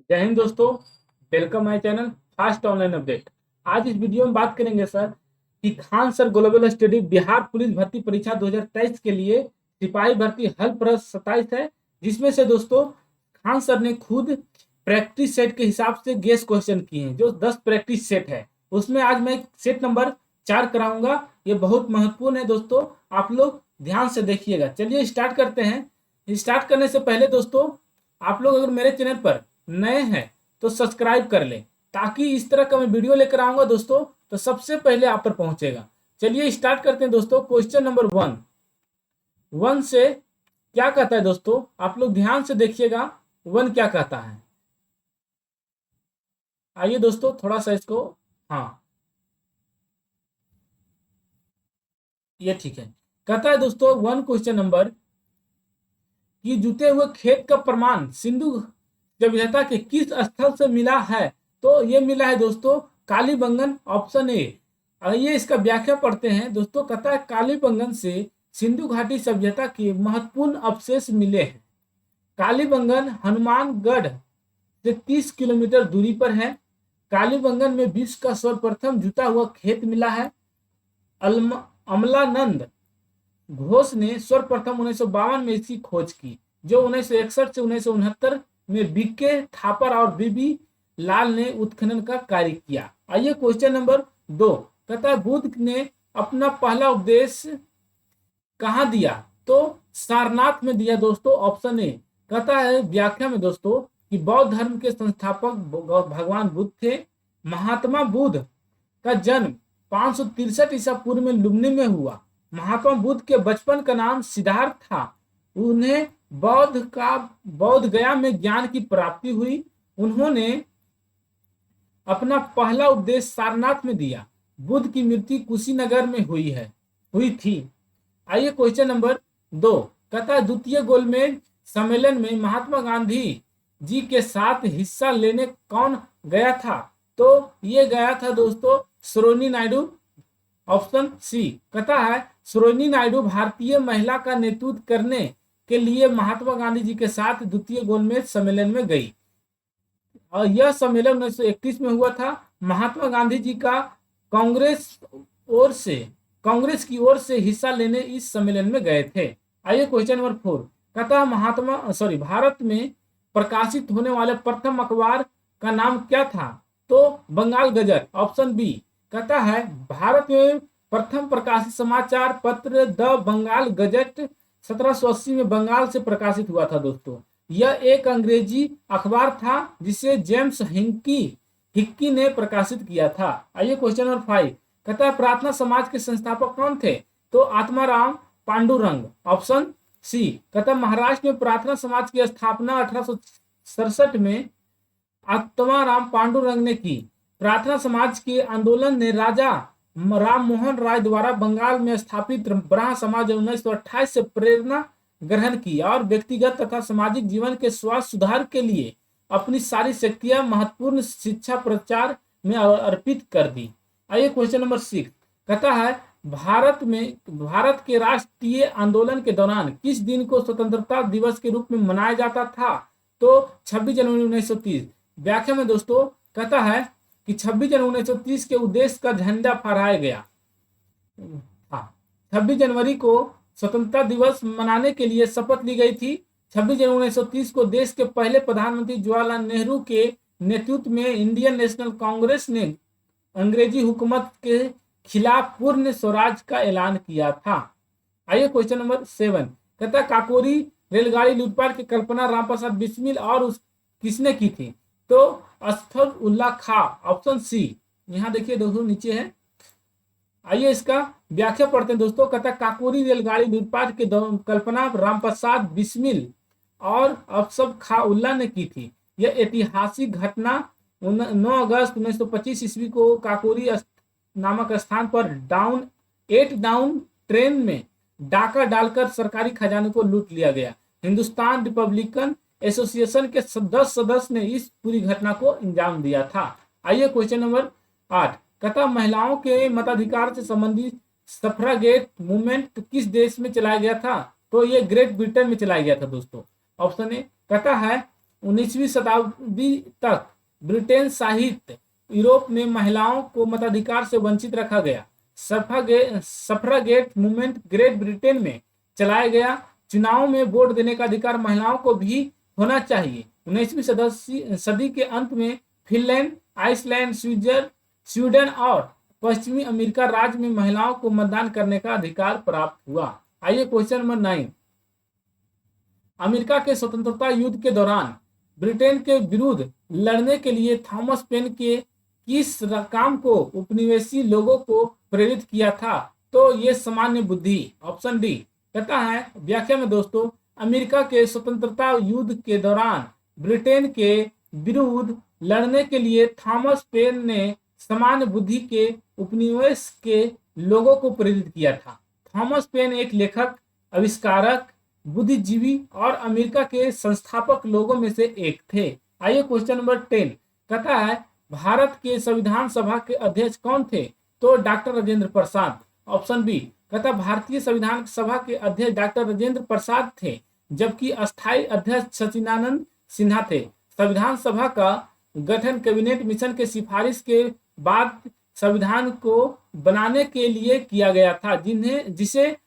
जय हिंद दोस्तों। Welcome my channel fast online update. आज इस वीडियो में बात करेंगे सर कि Khan sir global study Bihar police भर्ती परीक्षा 2023 के लिए सिपाही भर्ती हल प्रश्न 27 है, जिसमें से दोस्तों खान सर ने खुद प्रैक्टिस सेट के हिसाब से गेस क्वेश्चन किए हैं। जो 10 प्रैक्टिस सेट है उसमें आज मैं सेट नंबर 4 कराऊंगा। ये बहुत महत्वपूर्ण है दोस्तों, आप लोग ध्यान से देखिएगा। चलिए स्टार्ट करते हैं। स्टार्ट करने से पहले दोस्तों, आप लोग अगर मेरे चैनल पर नए हैं तो सब्सक्राइब कर लें, ताकि इस तरह का मैं वीडियो लेकर आऊंगा दोस्तों तो सबसे पहले आप पर पहुंचेगा। चलिए स्टार्ट करते हैं दोस्तों। क्वेश्चन नंबर वन से क्या कहता है दोस्तों, आप लोग ध्यान से देखिएगा। वन क्या कहता है, आइए दोस्तों थोड़ा सा इसको, हाँ ये ठीक है। कहता है दोस्तों वन क्वेश्चन नंबर कि जुते हुए खेत का प्रमाण सिंधु सभ्यता के किस स्थल से मिला है। तो ये मिला है दोस्तों कालीबंगन, ऑप्शन ए। ये इसका व्याख्या पढ़ते हैं दोस्तों। कहता है कालीबंगन से सिंधु घाटी सभ्यता के महत्वपूर्ण अवशेष मिले हैं। कालीबंगन हनुमानगढ़ से 30 किलोमीटर दूरी पर है। कालीबंगन में विश्व का सर्वप्रथम जुता हुआ खेत मिला है। अमलानंद घोष ने सर्वप्रथम 1952 में इसकी खोज की, जो 1961 से 1969 में बीके थापर और बीबी लाल ने उत्खनन का कार्य किया। आइए क्वेश्चन नंबर 2। कहता है बुद्ध ने अपना पहला उपदेश कहाँ दिया। तो सारनाथ में दिया दोस्तों, ऑप्शन ए। कहता है व्याख्या में दोस्तों कि बौद्ध धर्म के संस्थापक भगवान बुद्ध थे। महात्मा बुद्ध का जन्म 563 ईसा पूर्व में लुम्बिनी में हुआ। महात्मा बुद्ध के बचपन का नाम सिद्धार्थ था। उन्हें बौद्ध गया में ज्ञान की प्राप्ति हुई। उन्होंने अपना पहला उपदेश सारनाथ में दिया। बुद्ध की मृत्यु कुशीनगर में हुई थी। आइए क्वेश्चन नंबर 2। कहता है द्वितीय गोलमेज सम्मेलन में महात्मा गांधी जी के साथ हिस्सा लेने कौन गया था। तो ये गया था दोस्तों सरोजिनी नायडू, ऑप्शन सी। कहता है सरोजिनी नायडू भारतीय महिला का नेतृत्व करने के लिए महात्मा गांधी जी के साथ द्वितीय गोलमेज सम्मेलन में गई, और यह सम्मेलन 1931 में हुआ था। महात्मा गांधी जी का कांग्रेस की ओर से हिस्सा लेने इस सम्मेलन में गए थे। आइए क्वेश्चन नंबर 4। कहता है भारत में प्रकाशित होने वाले प्रथम अखबार का नाम क्या था। तो बंगाल गजट, ऑप्शन बी। कहता है भारत में प्रथम प्रकाशित समाचार पत्र द बंगाल गजट 1780 में बंगाल से प्रकाशित हुआ था दोस्तों। यह एक अंग्रेजी अखबार था जिसे जेम्स हिक्की ने प्रकाशित किया था। आइए क्वेश्चन नंबर 5। कहता है प्रार्थना समाज के संस्थापक कौन थे। तो आत्माराम पांडुरंग, ऑप्शन सी। कहता है महाराष्ट्र में प्रार्थना समाज की स्थापना 1867 में आत्माराम पांडुरंग ने की। प्रार्थना समाज के आंदोलन ने राजा राम मोहन राय द्वारा बंगाल में स्थापित ब्राह्मण समाज 1928 से प्रेरणा ग्रहण की और व्यक्तिगत तथा सामाजिक जीवन के स्वास्थ्य सुधार के लिए अपनी सारी शक्तियां महत्वपूर्ण शिक्षा प्रचार में अर्पित कर दी। आइए क्वेश्चन नंबर 6। कहता है भारत के राष्ट्रीय आंदोलन के दौरान किस दिन को स्वतंत्रता दिवस के रूप में मनाया जाता था। तो 26 जनवरी 1930। व्याख्या में दोस्तों कहता है कि 26 जनवरी 1930 के उद्देश्य का झंडा फहराया गया। हाँ, 26 जनवरी को स्वतंत्रता दिवस मनाने के लिए शपथ ली गई थी। 26 जनवरी 1930 को देश के पहले प्रधानमंत्री जवाहरलाल नेहरू के नेतृत्व में इंडियन नेशनल कांग्रेस ने अंग्रेजी हुकूमत के खिलाफ पूर्ण स्वराज का ऐलान किया था। आइए क्वेश्चन नंबर 7। कहता है काकोरी रेलगाड़ी लूटपाट की कल्पना रामप्रसाद बिस्मिल और किसने की थी। तो असफर खा, ऑप्शन सी। यहाँ देखिए दोस्तों नीचे है। आइए इसका व्याख्या पढ़ते हैं दोस्तों। कहता है काकोरी रेलगाड़ी लूटपाट की कल्पना रामप्रसाद बिस्मिल और अफसर खा उल्ला ने की थी। यह ऐतिहासिक घटना 9 अगस्त 1925 ईस्वी को काकोरी नामक स्थान पर डाउन ट्रेन में डाका डालकर सरकारी खजाने को लूट लिया गया। हिंदुस्तान रिपब्लिकन एसोसिएशन के 10 सदस्य ने इस पूरी घटना को अंजाम दिया था। आइए क्वेश्चन नंबर 8। कहता महिलाओं के मताधिकार से संबंधित सफ्रागेट मूवमेंट किस देश में चलाया गया था। तो ये ग्रेट ब्रिटेन में चलाया गया था दोस्तों, ऑप्शन ए। कहता है 19वीं शताब्दी तक ब्रिटेन सहित यूरोप में महिलाओं को मताधिकार से वंचित रखा गया। सफ्रागेट मूवमेंट ग्रेट ब्रिटेन में चलाया गया। चुनाव में वोट देने का अधिकार महिलाओं को भी होना चाहिए। 19वीं सदी के अंत में फिनलैंड, आइसलैंड, स्वीडन और पश्चिमी अमेरिका राज्य में महिलाओं को मतदान करने का अधिकार प्राप्त हुआ। आइए क्वेश्चन नंबर 9। अमेरिका के स्वतंत्रता युद्ध के दौरान ब्रिटेन के विरुद्ध लड़ने के लिए थॉमस पेन के किस काम को उपनिवेशी लोगों को प्रेरित किया था? तो ये सामान्य बुद्धि, ऑप्शन डी। कहता है व्याख्या में दोस्तों, अमेरिका के स्वतंत्रता युद्ध के दौरान ब्रिटेन के विरुद्ध लड़ने के लिए थॉमस पेन ने सामान्य बुद्धि के उपनिवेश के लोगों को प्रेरित किया था। थॉमस पेन एक लेखक, आविष्कारक, बुद्धिजीवी और अमेरिका के संस्थापक लोगों में से एक थे। आइए क्वेश्चन नंबर 10। कहता है भारत के संविधान सभा के अध्यक्ष कौन थे? तो doctor Rajendra Prasad, option B. कहता भारतीय संविधान सभा के अध्यक्ष डॉक्टर राजेंद्र प्रसाद थे, जबकि अस्थायी अध्यक्ष सचिदानंद सिन्हा थे। संविधान सभा का गठन कैबिनेट मिशन के सिफारिश के बाद संविधान को बनाने के लिए किया गया था, जिसे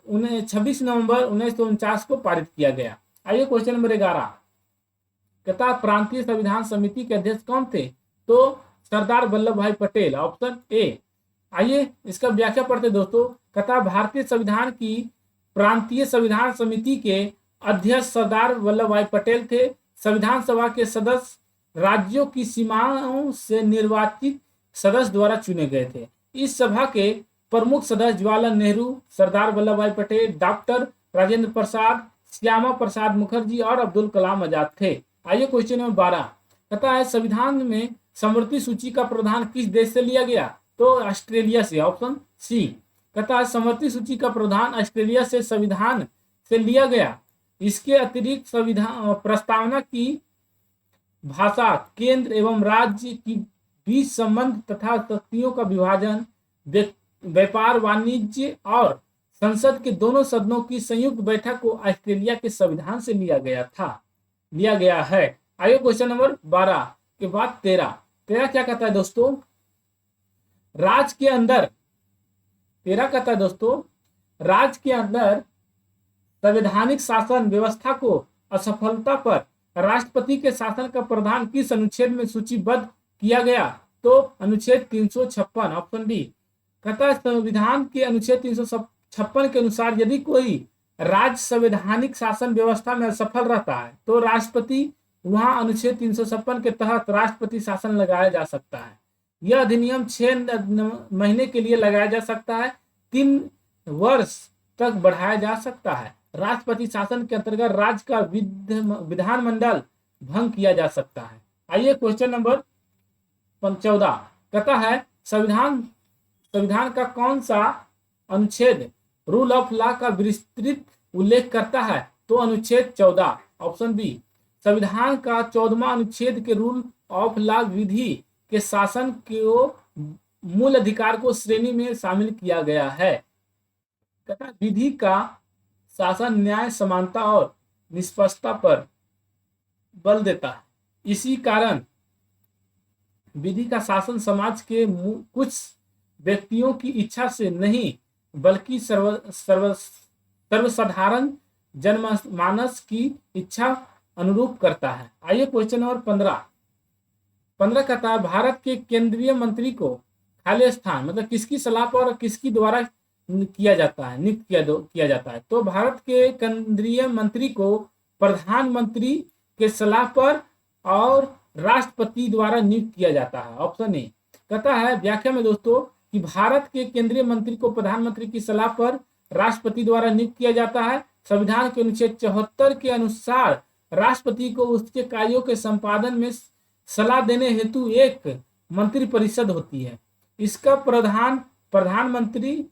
26 नवंबर 1949 को पारित किया गया। आइए क्वेश्चन नंबर 11। कहता प्रांतीय संविधान समिति के अध्यक्ष कौन थे? तो सरदार वल्लभ भाई पटेल, ऑप्शन ए। आइए इसका व्याख्या पढ़ते दोस्तों। कहता भारतीय संविधान की प्रांतीय संविधान समिति के अध्यक्ष सरदार वल्लभ भाई पटेल थे। संविधान सभा के सदस्य राज्यों की सीमाओं से निर्वाचित सदस्य द्वारा चुने गए थे। इस सभा के प्रमुख सदस्य जवाहरलाल नेहरू, सरदार वल्लभ भाई पटेल, डॉक्टर राजेंद्र प्रसाद, श्यामा प्रसाद मुखर्जी और अब्दुल कलाम आजाद थे। आइए क्वेश्चन नंबर 12। कहता है संविधान में समवर्ती सूची का प्रावधान किस देश से लिया गया? तो ऑस्ट्रेलिया से, ऑप्शन सी। कहता है समवर्ती सूची का प्रावधान ऑस्ट्रेलिया से संविधान से लिया गया। इसके अतिरिक्त संविधान प्रस्तावना की भाषा, केंद्र एवं राज्य की बीच संबंध तथा शक्तियों का विभाजन, व्यापार, वाणिज्य और संसद के दोनों सदनों की संयुक्त बैठक को ऑस्ट्रेलिया के संविधान से लिया गया है। आइए क्वेश्चन नंबर 12 के बाद 13 क्या कहता है दोस्तों? राज्य के अंदर 13 कहता है दोस्तों, राज्य के अंदर संवैधानिक शासन व्यवस्था को असफलता पर राष्ट्रपति के शासन का प्रावधान किस अनुच्छेद में सूचीबद्ध किया गया? तो अनुच्छेद 356, ऑप्शन डी। कहता है संविधान के अनुच्छेद 356 के अनुसार यदि कोई राज्य संवैधानिक शासन व्यवस्था में असफल रहता है तो राष्ट्रपति वहां अनुच्छेद 356 के तहत राष्ट्रपति शासन लगाया जा सकता है। यह अधिनियम 6 महीने के लिए लगाया जा सकता है, 3 वर्ष तक बढ़ाया जा सकता है। राष्ट्रपति शासन के अंतर्गत राज्य का विधानमंडल भंग किया जा सकता है। आइए क्वेश्चन नंबर 14। कहता है संविधान का कौन सा अनुच्छेद रूल ऑफ लॉ का विस्तृत उल्लेख करता है? तो अनुच्छेद 14, ऑप्शन बी। संविधान का 14वां अनुच्छेद के रूल ऑफ लॉ विधि के शासन को मूल अधिकार को श्रेणी में शामिल किया गया है। तथा विधि का शासन न्याय, समानता और निष्पक्षता पर बल देता है। इसी कारण विधि का शासन समाज के कुछ व्यक्तियों की इच्छा से नहीं बल्कि सर्वसाधारण जनमानस की इच्छा अनुरूप करता है। आइए क्वेश्चन नंबर 15 कहता है भारत के केंद्रीय मंत्री को खाली स्थान मतलब किसकी सलाह पर और किसकी द्वारा नियुक्त किया जाता है? तो भारत के केंद्रीय मंत्री को प्रधानमंत्री के सलाह पर और राष्ट्रपति द्वारा नियुक्त किया जाता है, ऑप्शन ए। कहता है व्याख्या में दोस्तों कि भारत के केंद्रीय मंत्री को प्रधानमंत्री की सलाह पर राष्ट्रपति द्वारा नियुक्त किया जाता है। संविधान के अनुच्छेद 74 के अनुसार राष्ट्रपति को उसके कार्यों के संपादन में सलाह देने हेतु एक मंत्री परिषद होती है। इसका प्रधानमंत्री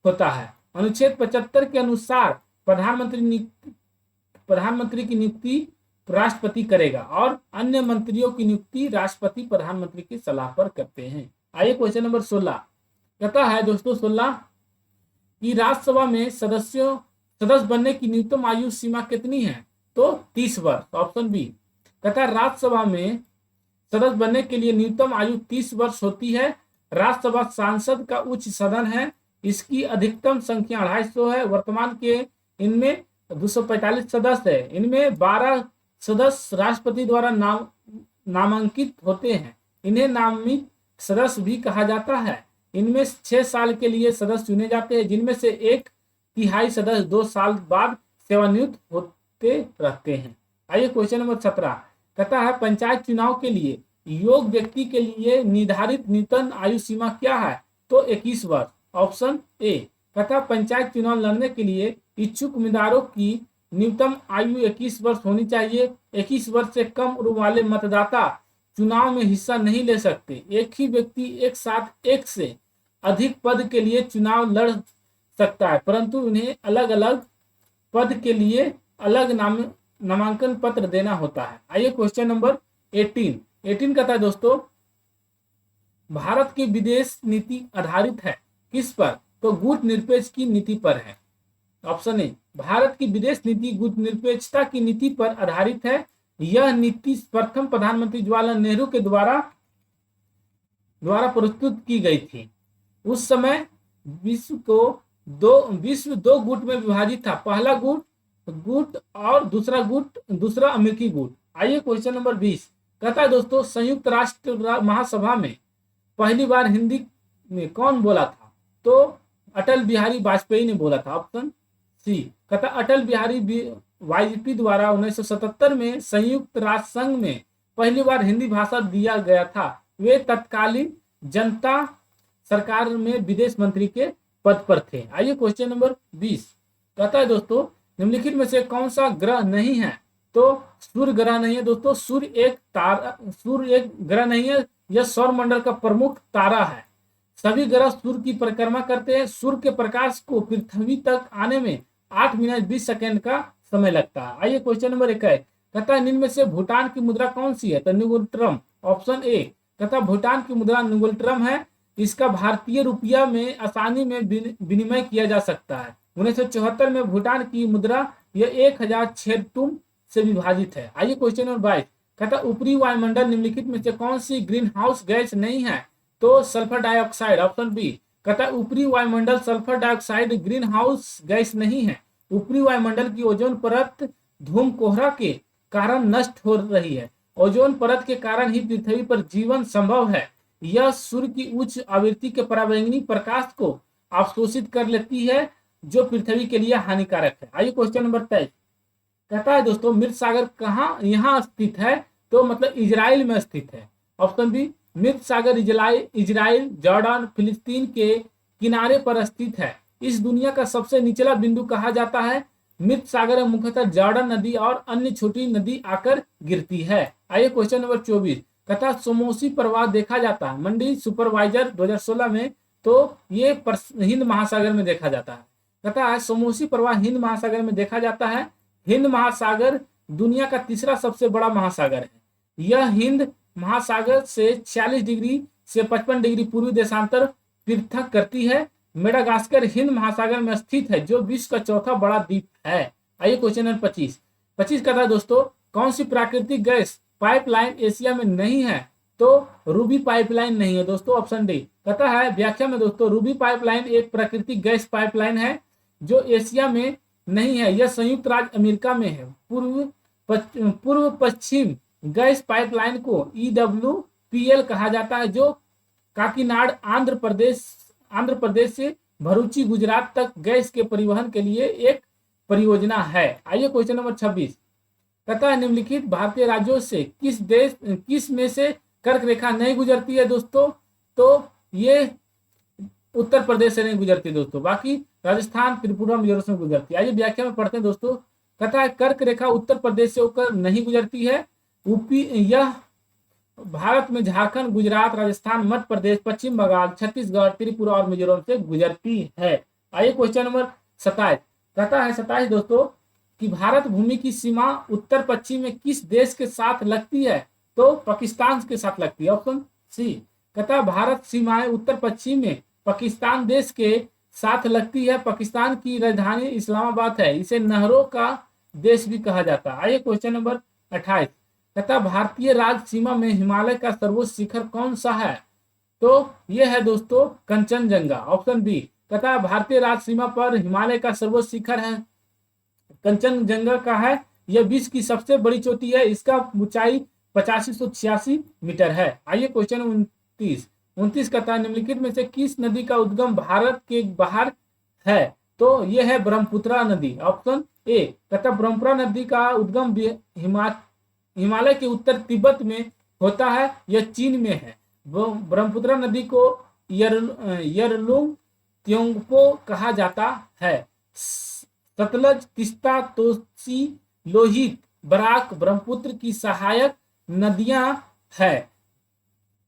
होता है। अनुच्छेद 75 के अनुसार प्रधानमंत्री की नियुक्ति राष्ट्रपति करेगा और अन्य मंत्रियों की नियुक्ति राष्ट्रपति प्रधानमंत्री की सलाह पर करते हैं। आइए क्वेश्चन नंबर 16 कहता है दोस्तों 16 कि राज्यसभा में सदस्य बनने की न्यूनतम आयु सीमा कितनी है? तो 30 वर्ष, ऑप्शन बी। कहता है राज्यसभा में सदस्य बनने के लिए न्यूनतम आयु 30 वर्ष होती है। राज्यसभा सांसद का उच्च सदन है। इसकी अधिकतम संख्या 250 है। वर्तमान के इनमें 245 सदस्य है। इनमें 12 सदस्य राष्ट्रपति द्वारा नामांकित होते हैं। इन्हें नामित सदस्य भी कहा जाता है। इनमें 6 साल के लिए सदस्य चुने जाते हैं, जिनमें से 1/3 सदस्य 2 साल बाद सेवानिवृत्त होते रहते हैं। आइए क्वेश्चन नंबर 17 कहता है पंचायत चुनाव के लिए योग्य व्यक्ति के लिए निर्धारित न्यूनतम आयु सीमा क्या है? तो 21 वर्ष। ऑप्शन ए कहता है पंचायत चुनाव लड़ने के लिए इच्छुक उम्मीदवारों की न्यूनतम आयु 21 वर्ष होनी चाहिए। 21 वर्ष से कम उम्र वाले मतदाता चुनाव में हिस्सा नहीं ले सकते। एक ही व्यक्ति एक साथ एक से अधिक पद के लिए चुनाव लड़ सकता है, परंतु उन्हें अलग अलग पद के लिए अलग नामांकन पत्र देना होता है। आइए क्वेश्चन नंबर 18 कहता है दोस्तों भारत की विदेश नीति आधारित है किस पर? तो गुटनिरपेक्ष की नीति पर है। ऑप्शन ए भारत की विदेश नीति गुटनिरपेक्षता की नीति पर आधारित है। यह नीति प्रथम प्रधानमंत्री जवाहरलाल नेहरू के द्वारा प्रस्तुत की गई थी। उस समय विश्व दो गुट में विभाजित था। पहला गुट और दूसरा अमेरिकी गुट। आइए क्वेश्चन नंबर 20 कहता है दोस्तों संयुक्त राष्ट्र महासभा में पहली बार हिंदी में कौन बोला था? तो अटल बिहारी वाजपेयी ने बोला था। ऑप्शन सी कहता अटल बिहारी वाजपेयी द्वारा 1977 में संयुक्त राष्ट्र संघ में पहली बार हिंदी भाषा दिया गया था। वे तत्कालीन जनता सरकार में विदेश मंत्री के पद पर थे। आइए क्वेश्चन नंबर 20 कहता है दोस्तों निम्नलिखित में से कौन सा ग्रह नहीं है? तो सूर्य ग्रह नहीं है दोस्तों। सूर्य एक ग्रह नहीं है, यह सौरमंडल का प्रमुख तारा है। सभी ग्रह सूर्य की परिक्रमा करते हैं। सूर्य के प्रकाश को पृथ्वी तक आने में 8 मिनट 20 सेकेंड का समय लगता है। आइए क्वेश्चन नंबर 21 कहता है निम्न में से भूटान की मुद्रा कौन सी है? तो नुगुलट्रम। ऑप्शन ए कहता है भूटान की मुद्रा नुगुलट्रम है। इसका भारतीय रुपया में आसानी में विनिमय किया जा सकता है। 1974 में भूटान की मुद्रा यह 1006 टुम से विभाजित है। आइए क्वेश्चन नंबर 22 कहता है ऊपरी वायुमंडल निम्नलिखित में से कौन सी ग्रीन हाउस गैस नहीं है? तो सल्फर डाइऑक्साइड। ऑप्शन बी कहता है ऊपरी वायुमंडल sulphur dioxide green house gas नहीं है। ऊपरी वायुमंडल की ओजोन परत धूम कोहरा के कारण नष्ट हो रही है। ओजोन परत के कारण ही पृथ्वी पर जीवन संभव है। यह सूर्य की उच्च आवृत्ति के पराबैंगनी प्रकाश को अवशोषित कर लेती है, जो पृथ्वी के लिए हानिकारक है। आइए क्वेश्चन नंबर 23 कहता है दोस्तों मृत सागर कहाँ यहाँ स्थित है? तो मतलब इजराइल में स्थित है। ऑप्शन बी मृत सागर इजराइल जॉर्डन फिलिस्तीन के किनारे पर स्थित है। इस दुनिया का सबसे निचला बिंदु कहा जाता है। मृत सागर में मुख्यतः जॉर्डन नदी और अन्य छोटी नदी आकर गिरती है। आइए क्वेश्चन नंबर 24 कहता सोमोसी प्रवाह देखा जाता है मंडी सुपरवाइजर 2016 में। तो ये हिंद महासागर में देखा जाता है। कहता है सोमोसी प्रवाह हिंद महासागर में देखा जाता है। हिंद महासागर दुनिया का तीसरा सबसे बड़ा महासागर है। यह हिंद महासागर से 46 डिग्री से 55 डिग्री पूर्वी देशांतर पृथक करती है। मेडागास्कर हिंद महासागर में स्थित है, जो विश्व का चौथा बड़ा द्वीप है। आइए क्वेश्चन नंबर 25 कहता है दोस्तों कौन सी प्राकृतिक गैस पाइपलाइन एशिया में नहीं है? तो रूबी पाइपलाइन नहीं है दोस्तों। ऑप्शन डी कहता है व्याख्या में दोस्तों रूबी पाइपलाइन एक प्राकृतिक गैस पाइपलाइन है जो एशिया में नहीं है। यह संयुक्त राज्य अमेरिका में है। पूर्व पश्चिम गैस पाइपलाइन को EWPL कहा जाता है, जो काकीनाड़ आंध्र प्रदेश से भरूची गुजरात तक गैस के परिवहन के लिए एक परियोजना है। आइए क्वेश्चन नंबर 26 कहता है निम्नलिखित भारतीय राज्यों से किस में से कर्क रेखा नहीं गुजरती है दोस्तों? तो ये उत्तर प्रदेश से नहीं गुजरती दोस्तों, बाकी राजस्थान त्रिपुरा मिजोरम से गुजरती है। आइए व्याख्या में पढ़ते हैं दोस्तों। कहता है कर्क रेखा उत्तर प्रदेश से होकर नहीं गुजरती है। यह भारत में झारखंड गुजरात राजस्थान मध्य प्रदेश पश्चिम बंगाल छत्तीसगढ़ त्रिपुरा और मिजोरम से गुजरती है। आइए क्वेश्चन नंबर 27 कहता है 27 दोस्तों कि भारत भूमि की सीमा उत्तर पश्चिम में किस देश के साथ लगती है? तो पाकिस्तान के साथ लगती है। ऑप्शन सी कहता है भारत सीमाएं उत्तर पश्चिम में पाकिस्तान देश के साथ लगती है। पाकिस्तान की राजधानी इस्लामाबाद है। इसे नहरों का देश भी कहा जाता है। आइए क्वेश्चन नंबर 28 तथा भारतीय राज्य सीमा में हिमालय का सर्वोच्च शिखर कौन सा है? तो यह है दोस्तों कंचनजंगा, ऑप्शन बी। तथा भारतीय राज्य सीमा पर हिमालय का सर्वोच्च शिखर है कंचनजंगा का है। यह विश्व की सबसे बड़ी चोटी है, इसका ऊंचाई 8586 मीटर है। आइए क्वेश्चन 29 कहता है निम्नलिखित में से किस नदी का उद्गम भारत के बाहर है? तो यह है ब्रह्मपुत्र नदी, ऑप्शन ए। कहता ब्रह्मपुत्र नदी का उद्गम हिमालय के उत्तर तिब्बत में होता है, यह चीन में है। ब्रह्मपुत्र नदी को यरलुंग त्योंगपो कहा जाता है। सतलज, तिस्ता, तोसी, लोहित, बराक ब्रह्मपुत्र की सहायक नदियां हैं।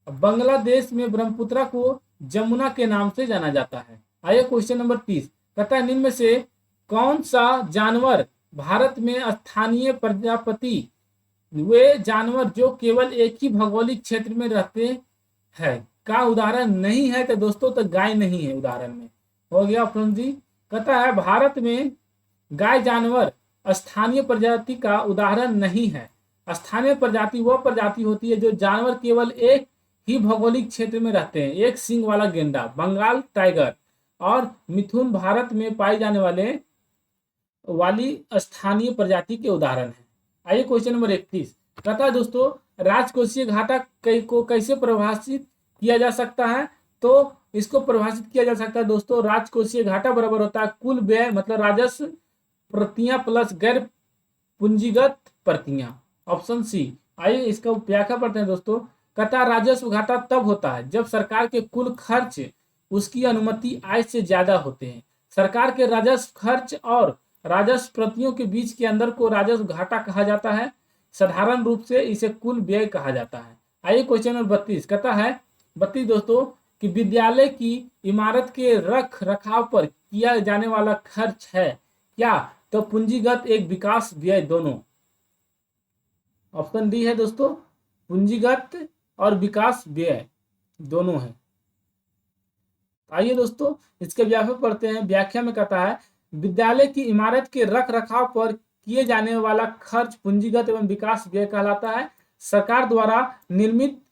बांग्लादेश में ब्रह्मपुत्र को जमुना के नाम से जाना जाता है। आइए क्वेश्चन नंबर 30 कहता है निम्न में से कौन सा जानवर भारत में स्थानीय प्रजापति वे जानवर जो केवल एक ही भौगोलिक क्षेत्र में रहते हैं का उदाहरण नहीं है? तो दोस्तों तो गाय नहीं है उदाहरण में, हो गया ऑप्शन जी। कहता है भारत में गाय जानवर स्थानीय प्रजाति का उदाहरण नहीं है। स्थानीय प्रजाति वह प्रजाति होती है जो जानवर केवल एक ही भौगोलिक क्षेत्र में रहते हैं। एक सींग वाला गेंडा, बंगाल टाइगर और मिथुन भारत में पाए जाने वाली स्थानीय प्रजाति के उदाहरण है। आइए क्वेश्चन नंबर 31 कहता है दोस्तों राजकोषीय घाटा को कैसे परिभाषित किया जा सकता है? तो इसको परिभाषित किया जा सकता है दोस्तों, राजकोषीय घाटा बराबर होता है कुल व्यय मतलब राजस्व प्रतियां प्लस गैर पूंजीगत प्रतियां, ऑप्शन सी। आइए इसका व्याख्या पढ़ते हैं दोस्तों। कहता राजस्व घाटा तब होता है जब सरकार के कुल खर्च उसकी अनुमति आय से ज्यादा होते हैं। सरकार के राजस्व खर्च और राजस्व प्रतियों के बीच के अंदर को राजस्व घाटा कहा जाता है। साधारण रूप से इसे कुल व्यय कहा जाता है। आइए क्वेश्चन नंबर 32 कहता है 32 दोस्तों कि विद्यालय की इमारत के रख रखाव पर किया जाने वाला खर्च है क्या? तो पूंजीगत एक विकास व्यय दोनों, ऑप्शन डी है दोस्तों, पूंजीगत और विकास व्यय दोनों है। आइए दोस्तों इसके व्याख्या पढ़ते हैं। व्याख्या में कहता है विद्यालय की इमारत के रख रखाव पर किए जाने वाला खर्च पूंजीगत एवं विकास व्यय कहलाता है। सरकार द्वारा निर्मित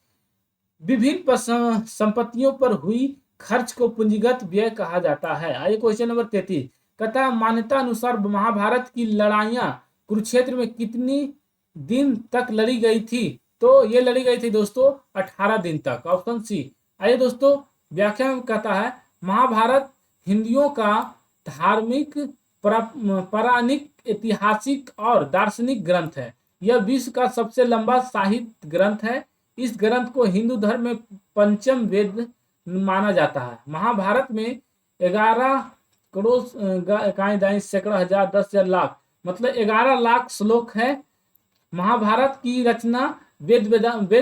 विभिन्न संपत्तियों पर हुई खर्च को पूंजीगत व्यय कहा जाता है। आइए क्वेश्चन नंबर 33 कहता मान्यता अनुसार महाभारत की लड़ाइयां कुरुक्षेत्र में कितनी दिन तक लड़ी गई थी? तो ये लड़ी गई थी दोस्तों 18 दिन तक, ऑप्शन सी। आइए दोस्तों व्याख्या में कहता है महाभारत हिंदुओं का धार्मिक पौराणिक ऐतिहासिक और दार्शनिक ग्रंथ है। यह विश्व का सबसे लंबा साहित्य ग्रंथ है। इस ग्रंथ को हिंदू धर्म में पंचम वेद माना जाता है। महाभारत में 11 करोड़ इकाई दाई सैकड़ा हजार 10,000 लाख मतलब 11 लाख श्लोक है। महाभारत की रचना वेद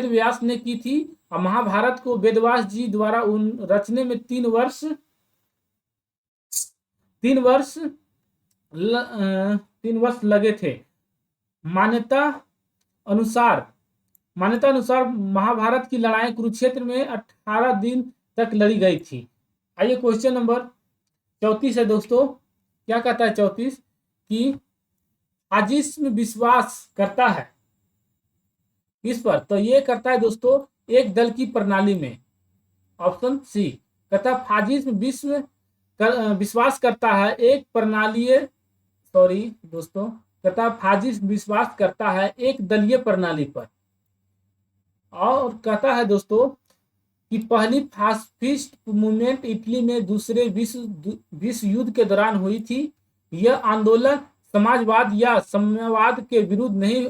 व्यास ने की थी और महाभारत को वेदव्यास जी द्वारा उन रचने में 3 वर्ष लगे थे। मान्यता अनुसार महाभारत की लड़ाई कुरुक्षेत्र में 18 दिन तक लड़ी गई थी। आइए क्वेश्चन नंबर 34 है दोस्तों। क्या कहता है 34 कि फाजिस्म विश्वास करता है इस पर? तो ये करता है दोस्तों एक दल की प्रणाली में, ऑप्शन सी। कहता फाजिस्म विश्वास करता है एक प्रणालीय दोस्तों कहता फाजिस्म विश्वास करता है एक दलीय प्रणाली पर। और कहता है दोस्तों कि पहली फासिस्ट मूवमेंट इटली में दूसरे विश्व युद्ध के दौरान हुई थी। यह आंदोलन समाजवाद या साम्यवाद के विरुद्ध नहीं